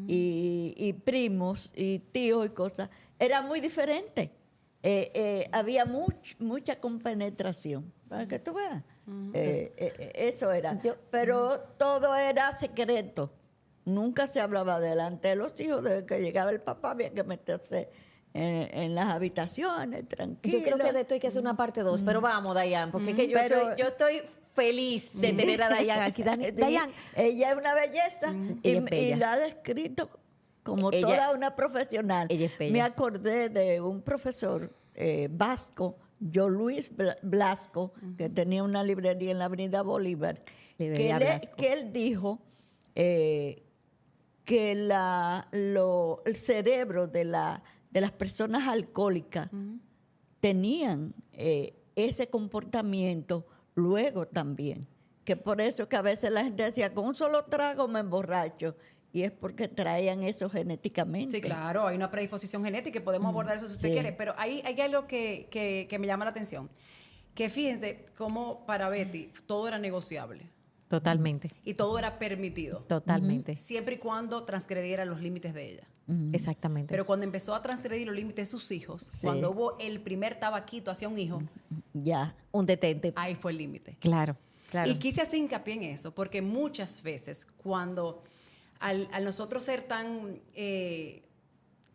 y primos y tíos y cosas, era muy diferente. había mucha compenetración, para que tú veas. Eso era. Pero todo era secreto. Nunca se hablaba delante de los hijos. Desde que llegaba el papá había que meterse en las habitaciones, tranquilo. Yo creo que de esto hay que hacer una parte 2, pero vamos, Dayan, porque es que yo estoy feliz de tener a Dayan aquí. Dayan. Ella es una belleza Ella es bella. y la ha descrito como Ella- toda una profesional. ella es bella. Me acordé de un profesor vasco, yo Luis Blasco, que tenía una librería en la Avenida Bolívar, Librería Blasco. que él dijo que el cerebro de las personas alcohólicas tenían ese comportamiento luego también. Que por eso que a veces la gente decía, con un solo trago me emborracho. Y es porque traían eso genéticamente. Sí, claro, hay una predisposición genética y podemos abordar eso si usted Sí. quiere, pero hay algo que me llama la atención. Que fíjense cómo para Betty todo era negociable Totalmente, y todo era permitido, totalmente. siempre y cuando transgrediera los límites de ella. Exactamente. Pero cuando empezó a transgredir los límites de sus hijos, Sí. cuando hubo el primer tabaquito hacia un hijo, Ya. un detente. ahí fue el límite. Claro, claro. Y quise hacer hincapié en eso, porque muchas veces cuando al nosotros ser tan...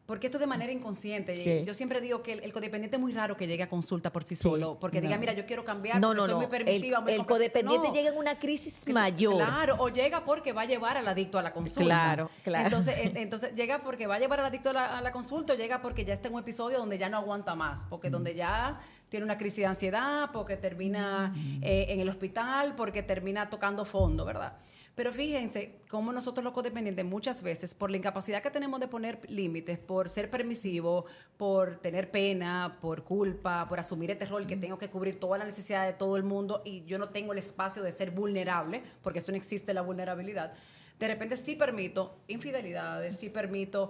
porque esto de manera inconsciente, Sí. yo siempre digo que el codependiente es muy raro que llegue a consulta por sí solo, porque no. diga, mira, yo quiero cambiar, No, porque no, soy no. muy permisiva, muy El complacente. codependiente No. llega en una crisis mayor. Claro, o llega porque va a llevar al adicto a la consulta. Claro, claro. Entonces llega porque va a llevar al adicto a la consulta, o llega porque ya está en un episodio donde ya no aguanta más, porque donde ya tiene una crisis de ansiedad, porque termina en el hospital, porque termina tocando fondo, ¿verdad? Pero fíjense cómo nosotros los codependientes muchas veces, por la incapacidad que tenemos de poner límites, por ser permisivos, por tener pena, por culpa, por asumir este rol que tengo que cubrir toda la necesidad de todo el mundo y yo no tengo el espacio de ser vulnerable, porque esto no existe la vulnerabilidad, de repente sí permito infidelidades, sí permito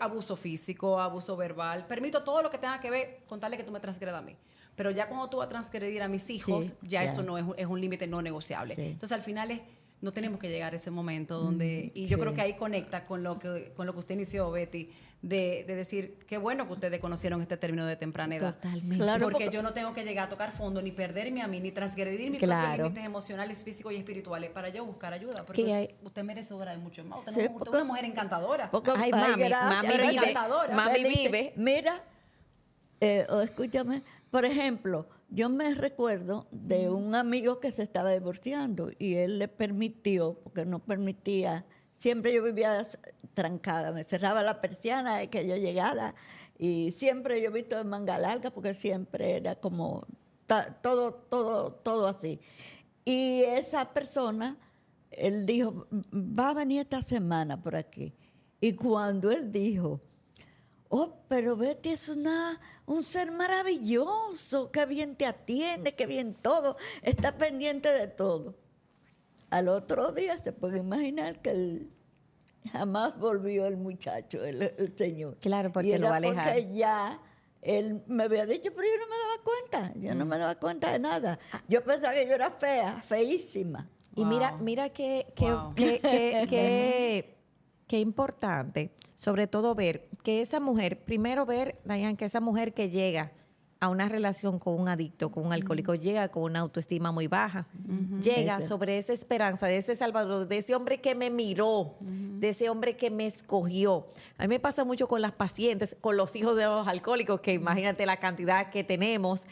abuso físico, abuso verbal, permito todo lo que tenga que ver con tal de que tú me transgredas a mí. Pero ya cuando tú vas a transgredir a mis hijos, Sí, ya ya. eso no es un límite no negociable. Sí. Entonces al final no tenemos que llegar a ese momento donde, y yo sí. creo que ahí conecta con lo que usted inició, Betty, de decir, qué bueno que ustedes conocieron este término de temprana edad. Totalmente. Claro, Porque yo no tengo que llegar a tocar fondo, ni perderme a mí, ni transgredir mis Claro. propios límites emocionales, físicos y espirituales para yo buscar ayuda. Porque Que hay- usted merecedora de mucho más. Usted, Sí, usted es porque- una mujer encantadora. Poco- Ay, mami, gracias, mami pero vive, encantadora. mami Felices. vive. Mira, o escúchame, por ejemplo, yo me recuerdo de un amigo que se estaba divorciando y él le permitió, porque no permitía, siempre yo vivía trancada, me cerraba la persiana de que yo llegara y siempre yo he visto de manga larga porque siempre era como todo así. Y esa persona, él dijo, va a venir esta semana por aquí. Y cuando él dijo, oh, pero Betty es un ser maravilloso, qué bien te atiende, qué bien todo, está pendiente de todo. Al otro día se puede imaginar que él jamás volvió el muchacho, el señor. Claro, porque y era lo va a alejar. porque ya él me había dicho, pero yo no me daba cuenta, yo no me daba cuenta de nada. Yo pensaba que yo era fea, feísima. Y Wow. mira qué Wow. qué importante, sobre todo ver que esa mujer, primero ver, Dayan, que esa mujer que llega a una relación con un adicto, con un alcohólico, llega con una autoestima muy baja, llega Eso. sobre esa esperanza de ese Salvador, de ese hombre que me miró, de ese hombre que me escogió. A mí me pasa mucho con las pacientes, con los hijos de los alcohólicos, que imagínate la cantidad que tenemos,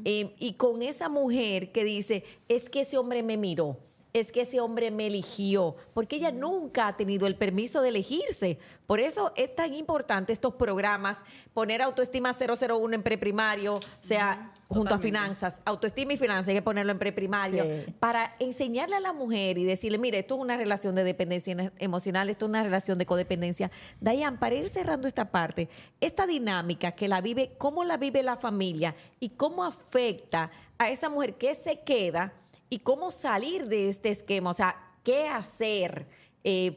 y con esa mujer que dice, es que ese hombre me miró. Es que ese hombre me eligió, porque ella nunca ha tenido el permiso de elegirse. Por eso es tan importante estos programas, poner autoestima 001 en preprimario, o sea, junto a Totalmente. finanzas, autoestima y finanzas, hay que ponerlo en preprimario, Sí. para enseñarle a la mujer y decirle, mire, esto es una relación de dependencia emocional, esto es una relación de codependencia. Dayan, para ir cerrando esta parte, esta dinámica que la vive, cómo la vive la familia y cómo afecta a esa mujer que se queda, y cómo salir de este esquema, o sea, qué hacer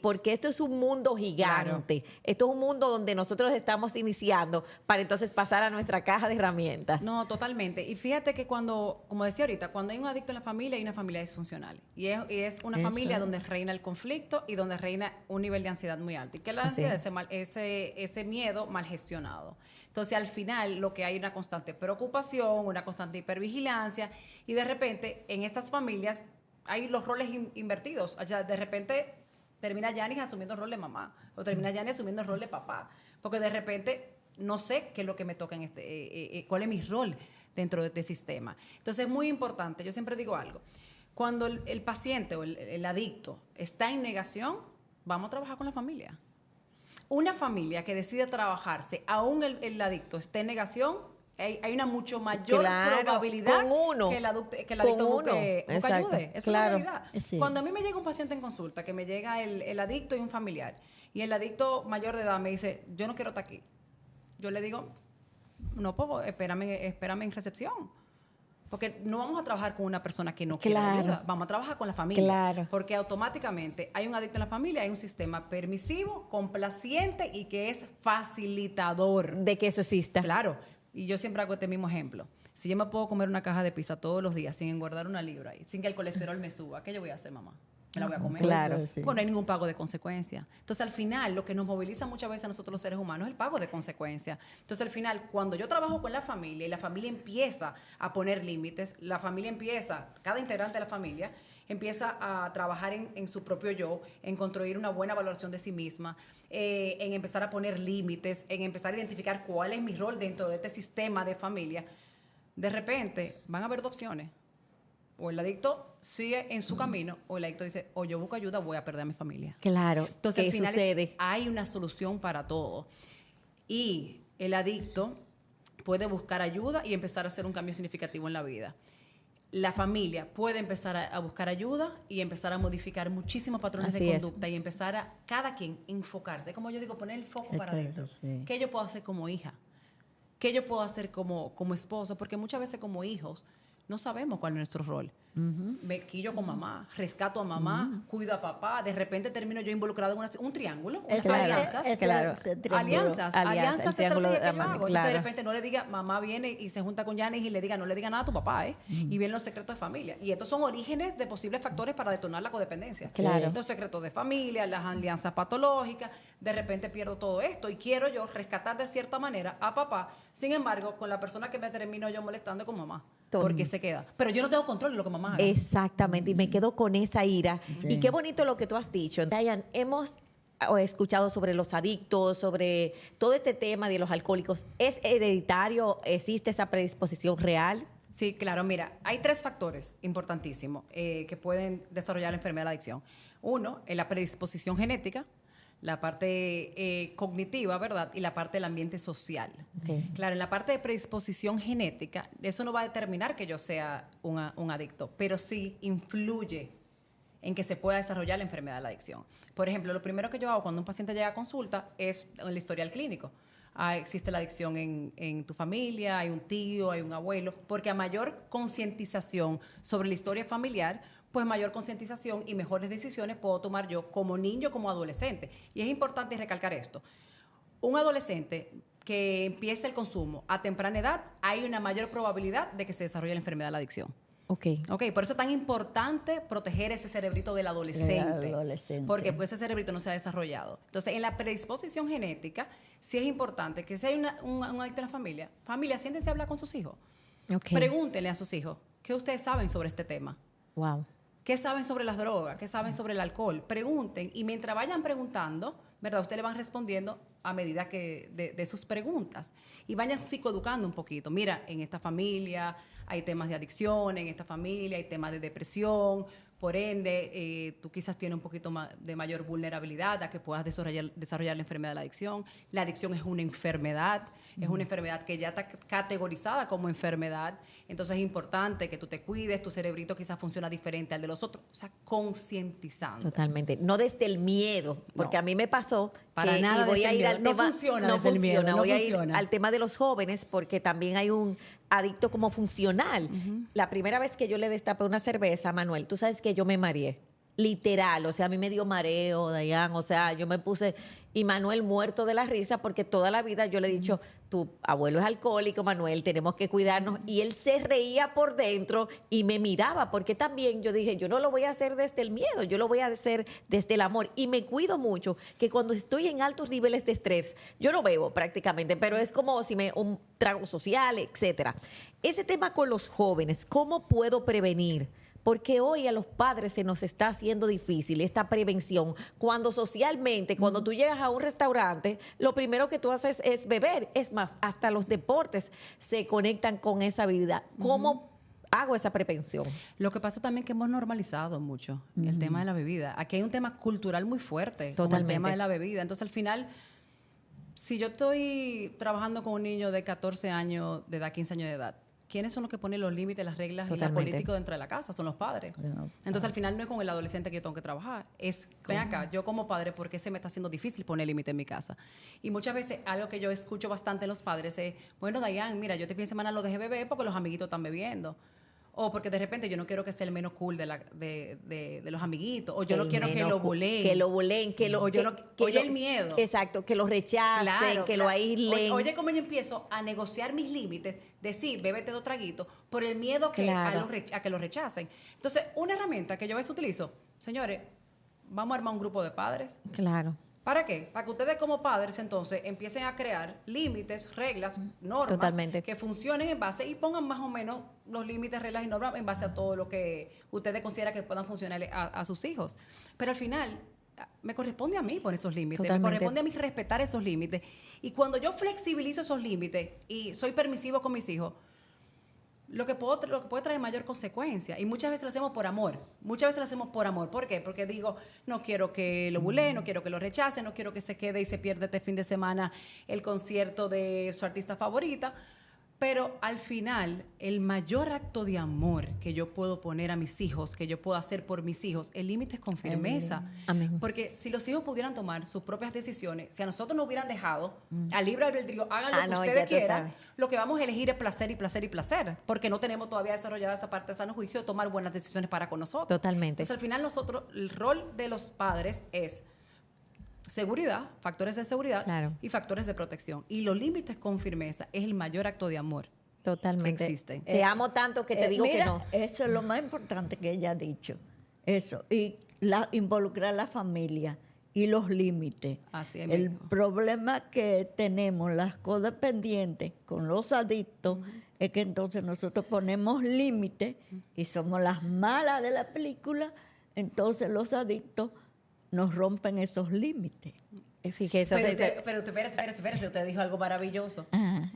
porque esto es un mundo gigante. Claro. Esto es un mundo donde nosotros estamos iniciando para entonces pasar a nuestra caja de herramientas. No, totalmente. Y fíjate que cuando, como decía ahorita, cuando hay un adicto en la familia, hay una familia disfuncional. Y es una familia donde reina el conflicto y donde reina un nivel de ansiedad muy alto. ¿Y qué es la ansiedad? Ese miedo mal gestionado. Entonces, al final, lo que hay es una constante preocupación, una constante hipervigilancia, y de repente, en estas familias, hay los roles invertidos. O sea, de repente, termina Yanis asumiendo el rol de mamá, o termina Yanis asumiendo el rol de papá, porque de repente no sé qué es lo que me toca en cuál es mi rol dentro de este sistema. Entonces, es muy importante, yo siempre digo algo, cuando el paciente o el adicto está en negación, vamos a trabajar con la familia. Una familia que decide trabajarse, aún el adicto esté en negación, hay una mucho mayor probabilidad que el adicto busque ayuda. Es una realidad. Sí. Cuando a mí me llega un paciente en consulta, que me llega el adicto y un familiar, y el adicto mayor de edad me dice, yo no quiero estar aquí. Yo le digo, no, pues espérame en recepción. Porque no vamos a trabajar con una persona que no quiere ayuda. Vamos a trabajar con la familia. Claro. Porque automáticamente hay un adicto en la familia, hay un sistema permisivo, complaciente y que es facilitador. De que eso exista. Claro. Y yo siempre hago este mismo ejemplo. Si yo me puedo comer una caja de pizza todos los días sin engordar una libra y sin que el colesterol me suba, ¿qué yo voy a hacer, mamá? Me la voy a comer. Claro. Sí. Pues no hay ningún pago de consecuencia. Entonces, al final, lo que nos moviliza muchas veces a nosotros los seres humanos es el pago de consecuencia. Entonces, al final, cuando yo trabajo con la familia y la familia empieza a poner límites, la familia empieza, cada integrante de la familia, empieza a trabajar en su propio yo, en construir una buena valoración de sí misma, en empezar a poner límites, en empezar a identificar cuál es mi rol dentro de este sistema de familia, de repente van a haber dos opciones. O el adicto sigue en su camino, o el adicto dice, o yo busco ayuda, voy a perder a mi familia. Claro. Entonces, ¿qué al final sucede? hay una solución para todo. Y el adicto puede buscar ayuda y empezar a hacer un cambio significativo en la vida. La familia puede empezar a buscar ayuda y empezar a modificar muchísimos patrones Así de es. conducta y empezar a cada quien enfocarse. Como yo digo, poner el foco para Exacto, adentro. sí. ¿Qué yo puedo hacer como hija? ¿Qué yo puedo hacer como esposa? Porque muchas veces como hijos no sabemos cuál es nuestro rol. Me quillo con mamá, rescato a mamá, cuido a papá, de repente termino yo involucrado en un triángulo, unas alianzas. Alianzas estratégicas que yo hago. Entonces de repente no le diga, mamá viene y se junta con Yanis y le diga, no le diga nada a tu papá, y vienen los secretos de familia. Y estos son orígenes de posibles factores para detonar la codependencia. Claro. Los secretos de familia, las alianzas patológicas, de repente pierdo todo esto y quiero yo rescatar de cierta manera a papá, sin embargo, con la persona que me termino yo molestando con mamá. Porque se queda. Pero yo no tengo control de lo que mamá haga. Exactamente, y me quedo con esa ira. Sí. Y qué bonito lo que tú has dicho. Diane, hemos escuchado sobre los adictos, sobre todo este tema de los alcohólicos. ¿Es hereditario? ¿Existe esa predisposición real? Sí, claro. Mira, hay 3 factores importantísimos que pueden desarrollar la enfermedad de la adicción. Uno, es la predisposición genética, la parte cognitiva, ¿verdad? Y la parte del ambiente social. Okay. Claro, en la parte de predisposición genética, eso no va a determinar que yo sea un adicto, pero sí influye en que se pueda desarrollar la enfermedad de la adicción. Por ejemplo, lo primero que yo hago cuando un paciente llega a consulta es el historial clínico. Existe la adicción en tu familia, hay un tío, hay un abuelo, porque a mayor concientización sobre la historia familiar, pues mayor concientización y mejores decisiones puedo tomar yo como niño, como adolescente. Y es importante recalcar esto. Un adolescente que empiece el consumo a temprana edad, hay una mayor probabilidad de que se desarrolle la enfermedad de la adicción. Ok. Por eso es tan importante proteger ese cerebrito del adolescente. Porque pues ese cerebrito no se ha desarrollado. Entonces, en la predisposición genética, sí es importante que si hay un adicto en la familia, siéntense a hablar con sus hijos. Okay. Pregúntenle a sus hijos, ¿qué ustedes saben sobre este tema? Wow. ¿Qué saben sobre las drogas? ¿Qué saben sobre el alcohol? Pregunten y mientras vayan preguntando, ¿verdad? Ustedes le van respondiendo a medida que de sus preguntas y vayan psicoeducando un poquito. Mira, en esta familia hay temas de adicción, en esta familia hay temas de depresión, por ende, tú quizás tienes un poquito más de mayor vulnerabilidad a que puedas desarrollar la enfermedad de la adicción. La adicción es una enfermedad que ya está categorizada como enfermedad, entonces es importante que tú te cuides, tu cerebrito quizás funciona diferente al de los otros, o sea, concientizando. Totalmente. No desde el miedo, porque No. A mí me pasó Para que nada y voy desde a el ir miedo. al No tema, funciona no desde el miedo, funciona, no voy a funciona. ir al tema de los jóvenes porque también hay un adicto como funcional. La primera vez que yo le destapé una cerveza a Manuel, tú sabes que yo me mareé. literal, o sea, a mí me dio mareo, Dayan, o sea, yo me puse, y Manuel muerto de la risa porque toda la vida yo le he dicho, tu abuelo es alcohólico, Manuel, tenemos que cuidarnos, y él se reía por dentro y me miraba, porque también yo dije, yo no lo voy a hacer desde el miedo, yo lo voy a hacer desde el amor, y me cuido mucho, que cuando estoy en altos niveles de estrés, yo no bebo prácticamente, pero es como si me un trago social, etcétera. Ese tema con los jóvenes, ¿cómo puedo prevenir? Porque hoy a los padres se nos está haciendo difícil esta prevención, cuando socialmente, cuando tú llegas a un restaurante, lo primero que tú haces es beber. Es más, hasta los deportes se conectan con esa vida. ¿Cómo hago esa prevención? Lo que pasa también es que hemos normalizado mucho el tema de la bebida. Aquí hay un tema cultural muy fuerte con el tema de la bebida. Entonces, al final, si yo estoy trabajando con un niño de 14 años de edad, 15 años de edad, ¿quiénes son los que ponen los límites, las reglas y la política dentro de la casa? Son los padres. Entonces, al final, no es con el adolescente que yo tengo que trabajar. Es, ven acá, yo como padre, ¿por qué se me está haciendo difícil poner límite en mi casa? Y muchas veces, algo que yo escucho bastante en los padres es, bueno, Dayan, mira, yo este fin de semana lo dejé beber porque los amiguitos están bebiendo. O porque de repente yo no quiero que sea el menos cool de los amiguitos. O yo no quiero que lo buleen. Que lo buleen, que lo... Oye, el miedo. Exacto, que lo rechacen, que lo aíslen. Oye, cómo yo empiezo a negociar mis límites, decir, bébete 2 traguitos, por el miedo que a que lo rechacen. Entonces, una herramienta que yo a veces utilizo, señores, vamos a armar un grupo de padres. Claro. ¿Para qué? Para que ustedes como padres entonces empiecen a crear límites, reglas, normas que funcionen en base y pongan más o menos los límites, reglas y normas en base a todo lo que ustedes consideran que puedan funcionar a sus hijos. Pero al final me corresponde a mí poner esos límites, me corresponde a mí respetar esos límites. Y cuando yo flexibilizo esos límites y soy permisivo con mis hijos, lo que puede traer mayor consecuencia. Y muchas veces lo hacemos por amor. Muchas veces lo hacemos por amor. ¿Por qué? Porque digo, no quiero que lo buleen, no quiero que lo rechacen, no quiero que se quede y se pierda este fin de semana el concierto de su artista favorita. Pero al final, el mayor acto de amor que yo puedo poner a mis hijos, que yo puedo hacer por mis hijos, el límite es con firmeza. Amén. Porque si los hijos pudieran tomar sus propias decisiones, si a nosotros nos hubieran dejado al libre albedrío, hagan lo que ustedes quieran, lo que vamos a elegir es placer y placer y placer, porque no tenemos todavía desarrollada esa parte de sano juicio de tomar buenas decisiones para con nosotros. Totalmente. Entonces, al final nosotros, el rol de los padres es seguridad, factores de seguridad y factores de protección. Y los límites con firmeza es el mayor acto de amor. Totalmente. Que existe. Te amo tanto que te digo mira, que no. Eso es lo más importante que ella ha dicho. Eso. Y involucrar a la familia y los límites. Así es. El problema que tenemos las codependientes con los adictos es que entonces nosotros ponemos límites y somos las malas de la película, entonces los adictos nos rompen esos límites. Fíjese, Pero espérate, usted dijo algo maravilloso. Ajá.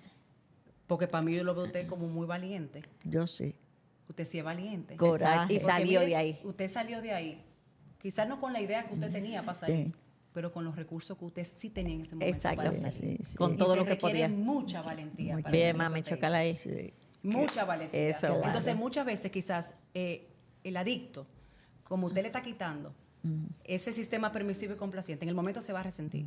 Porque para mí yo lo veo a usted como muy valiente. Yo sí. Usted sí es valiente. Coraje. Y salió de ahí. Usted salió de ahí. Quizás no con la idea que usted tenía para salir, pero con los recursos que usted sí tenía en ese momento. Exacto. Para salir. Sí. Con todo lo que podía. Mucha valentía. para Bien, hacer lo mami, que usted chócala ahí. hizo. Sí. Mucha valentía. Eso, claro. Entonces, muchas veces quizás el adicto, como usted le está quitando ese sistema permisivo y complaciente, en el momento se va a resentir.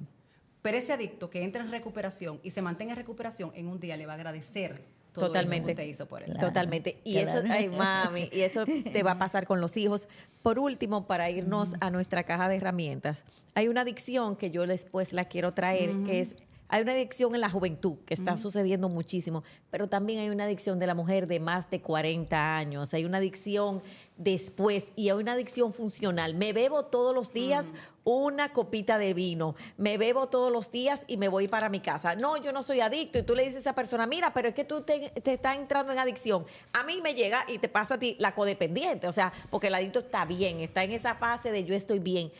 Pero ese adicto que entra en recuperación y se mantenga en recuperación, en un día le va a agradecer todo eso que usted hizo por él. Claro. Totalmente. Y Claro. eso, ay, mami, y eso te va a pasar con los hijos. Por último, para irnos a nuestra caja de herramientas, hay una adicción que yo después la quiero traer, que es, hay una adicción en la juventud que está sucediendo muchísimo, pero también hay una adicción de la mujer de más de 40 años, hay una adicción después y hay una adicción funcional. Me bebo todos los días una copita de vino, me bebo todos los días y me voy para mi casa. No, yo no soy adicto. Y tú le dices a esa persona, mira, pero es que tú te estás entrando en adicción. A mí me llega y te pasa a ti la codependiente, o sea, porque el adicto está bien, está en esa fase de yo estoy bien.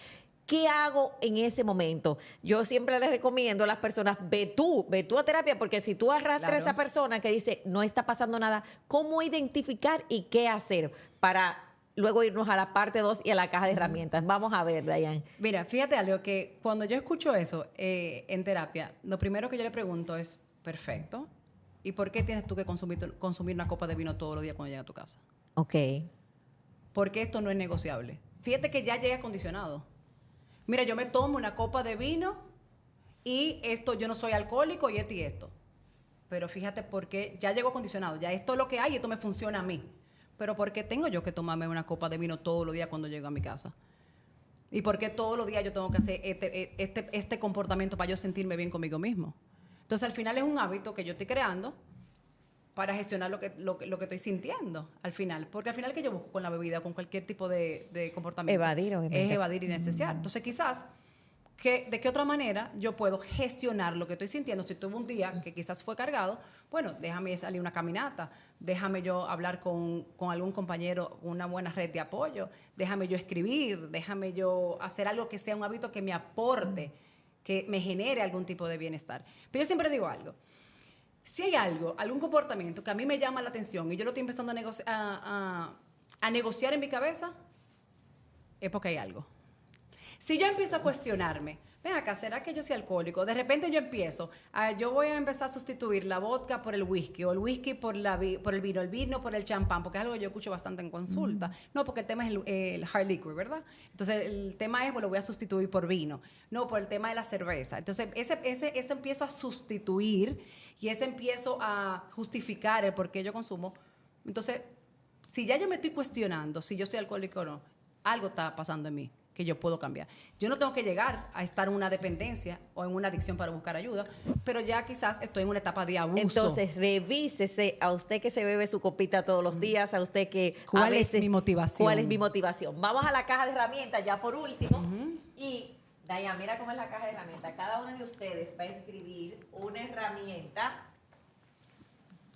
¿Qué hago en ese momento? Yo siempre les recomiendo a las personas, ve tú a terapia, porque si tú arrastras a esa persona que dice, no está pasando nada, ¿cómo identificar y qué hacer para luego irnos a la parte 2 y a la caja de herramientas? Vamos a ver, Dayan. Mira, fíjate algo, que cuando yo escucho eso en terapia, lo primero que yo le pregunto es, perfecto, ¿y por qué tienes tú que consumir una copa de vino todos los días cuando llegas a tu casa? Ok. Porque esto no es negociable. Fíjate que ya llega condicionado. Mira, yo me tomo una copa de vino y esto, yo no soy alcohólico y esto y esto. Pero fíjate porque ya llegó condicionado. Ya esto es lo que hay y esto me funciona a mí. Pero ¿por qué tengo yo que tomarme una copa de vino todos los días cuando llego a mi casa? ¿Y por qué todos los días yo tengo que hacer este comportamiento para yo sentirme bien conmigo mismo? Entonces, al final es un hábito que yo estoy creando para gestionar lo que estoy sintiendo al final. Porque al final, ¿qué yo busco con la bebida, con cualquier tipo de comportamiento? Evadir, obviamente. Es evadir y necesidad. Entonces, quizás, ¿de qué otra manera yo puedo gestionar lo que estoy sintiendo? Si tuve un día que quizás fue cargado, bueno, déjame salir una caminata, déjame yo hablar con algún compañero, una buena red de apoyo, déjame yo escribir, déjame yo hacer algo que sea un hábito que me aporte, que me genere algún tipo de bienestar. Pero yo siempre digo algo. Si hay algún comportamiento que a mí me llama la atención y yo lo estoy empezando a negociar en mi cabeza, es porque hay algo. Si yo empiezo a cuestionarme, ven acá, ¿será que yo soy alcohólico? De repente yo voy a empezar a sustituir la vodka por el whisky, o el whisky por el vino por el champán, porque es algo que yo escucho bastante en consulta. No, porque el tema es el hard liquor, ¿verdad? Entonces, el tema es, lo voy a sustituir por vino. No, por el tema de la cerveza. Entonces, ese empiezo a sustituir y ese empiezo a justificar el por qué yo consumo. Entonces, si ya yo me estoy cuestionando si yo soy alcohólico o no, algo está pasando en mí que yo puedo cambiar. Yo no tengo que llegar a estar en una dependencia o en una adicción para buscar ayuda, pero ya quizás estoy en una etapa de abuso. Entonces, revísese a usted que se bebe su copita todos los días, a usted que... ¿Cuál es mi motivación? ¿Cuál es mi motivación? Vamos a la caja de herramientas ya por último. Y, Dayan, mira cómo es la caja de herramientas. Cada uno de ustedes va a escribir una herramienta,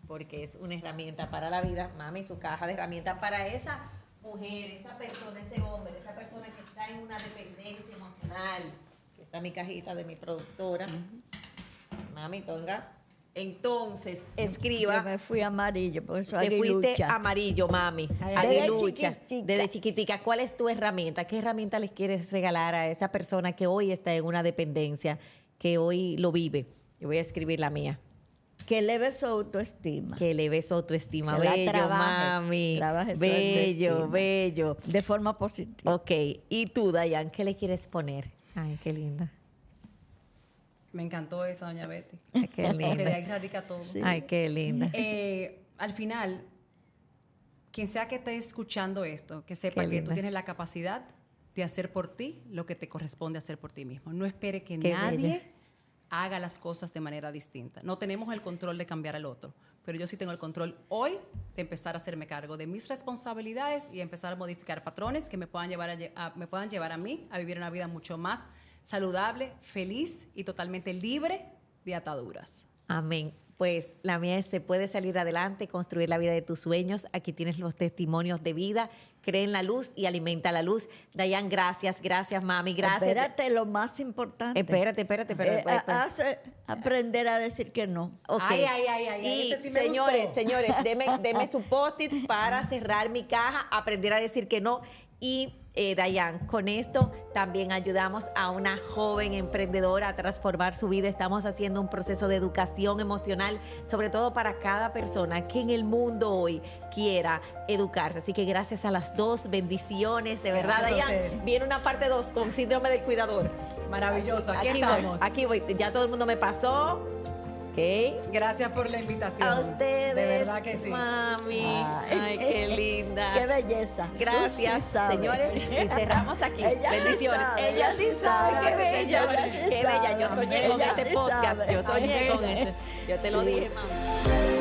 porque es una herramienta para la vida. Mami, su caja de herramientas para esa mujer, esa persona, ese hombre, esa persona que está en una dependencia emocional. Aquí está mi cajita de mi productora. Mami, ponga. Entonces, escriba. Yo me fui amarillo, por eso Te fuiste aguilucha. amarillo, mami. Desde Aguilucha. chiquitica. Desde chiquitica. ¿Cuál es tu herramienta? ¿Qué herramienta les quieres regalar a esa persona que hoy está en una dependencia, que hoy lo vive? Yo voy a escribir la mía. Que eleve su autoestima. Que eleve su autoestima. Que la Bello, trabaje, mami. trabaje su Bello, autoestima. bello. De forma positiva. Ok. ¿Y tú, Dayan, qué le quieres poner? Ay, qué linda. Me encantó esa, doña Betty. Ay, qué Porque de linda. ahí radica todo. Sí. Ay, qué linda. Al final, quien sea que esté escuchando esto, que sepa Qué que tú linda. tienes la capacidad de hacer por ti lo que te corresponde hacer por ti mismo. No espere que Qué nadie bella. haga las cosas de manera distinta. No tenemos el control de cambiar al otro, pero yo sí tengo el control hoy de empezar a hacerme cargo de mis responsabilidades y empezar a modificar patrones que me puedan llevar a mí a vivir una vida mucho más saludable, feliz y totalmente libre de ataduras. Amén. Pues la mía es: se puede salir adelante, construir la vida de tus sueños. Aquí tienes los testimonios de vida. Cree en la luz y alimenta la luz. Dayan, gracias, mami, gracias. Espérate, lo más importante. Espérate. Hace aprender a decir que no. Ok. Ay, Y ese sí me señores, gustó. deme su post-it para cerrar mi caja, aprender a decir que no. Y Dayan, con esto también ayudamos a una joven emprendedora a transformar su vida. Estamos haciendo un proceso de educación emocional, sobre todo para cada persona que en el mundo hoy quiera educarse. Así que gracias a las dos, bendiciones, de verdad, Gracias a Dayan. ustedes. Viene una parte 2 con síndrome del cuidador. Maravilloso, aquí voy, estamos. aquí voy. Ya todo el mundo me pasó. Ok. Gracias por la invitación. A ustedes, De verdad que sí. mami. Ay, qué linda. Qué belleza. Gracias, Tú sí sabes. señores. Y cerramos aquí. Ella sí Bendiciones. sabe, Ella sí sabe. Qué Gracias, bella. señores. Ella sí Qué bella. Yo sabe. soñé con Ella este sí podcast. sabe. Yo soñé con Amén. este. Yo te lo Sí. dije, mamá.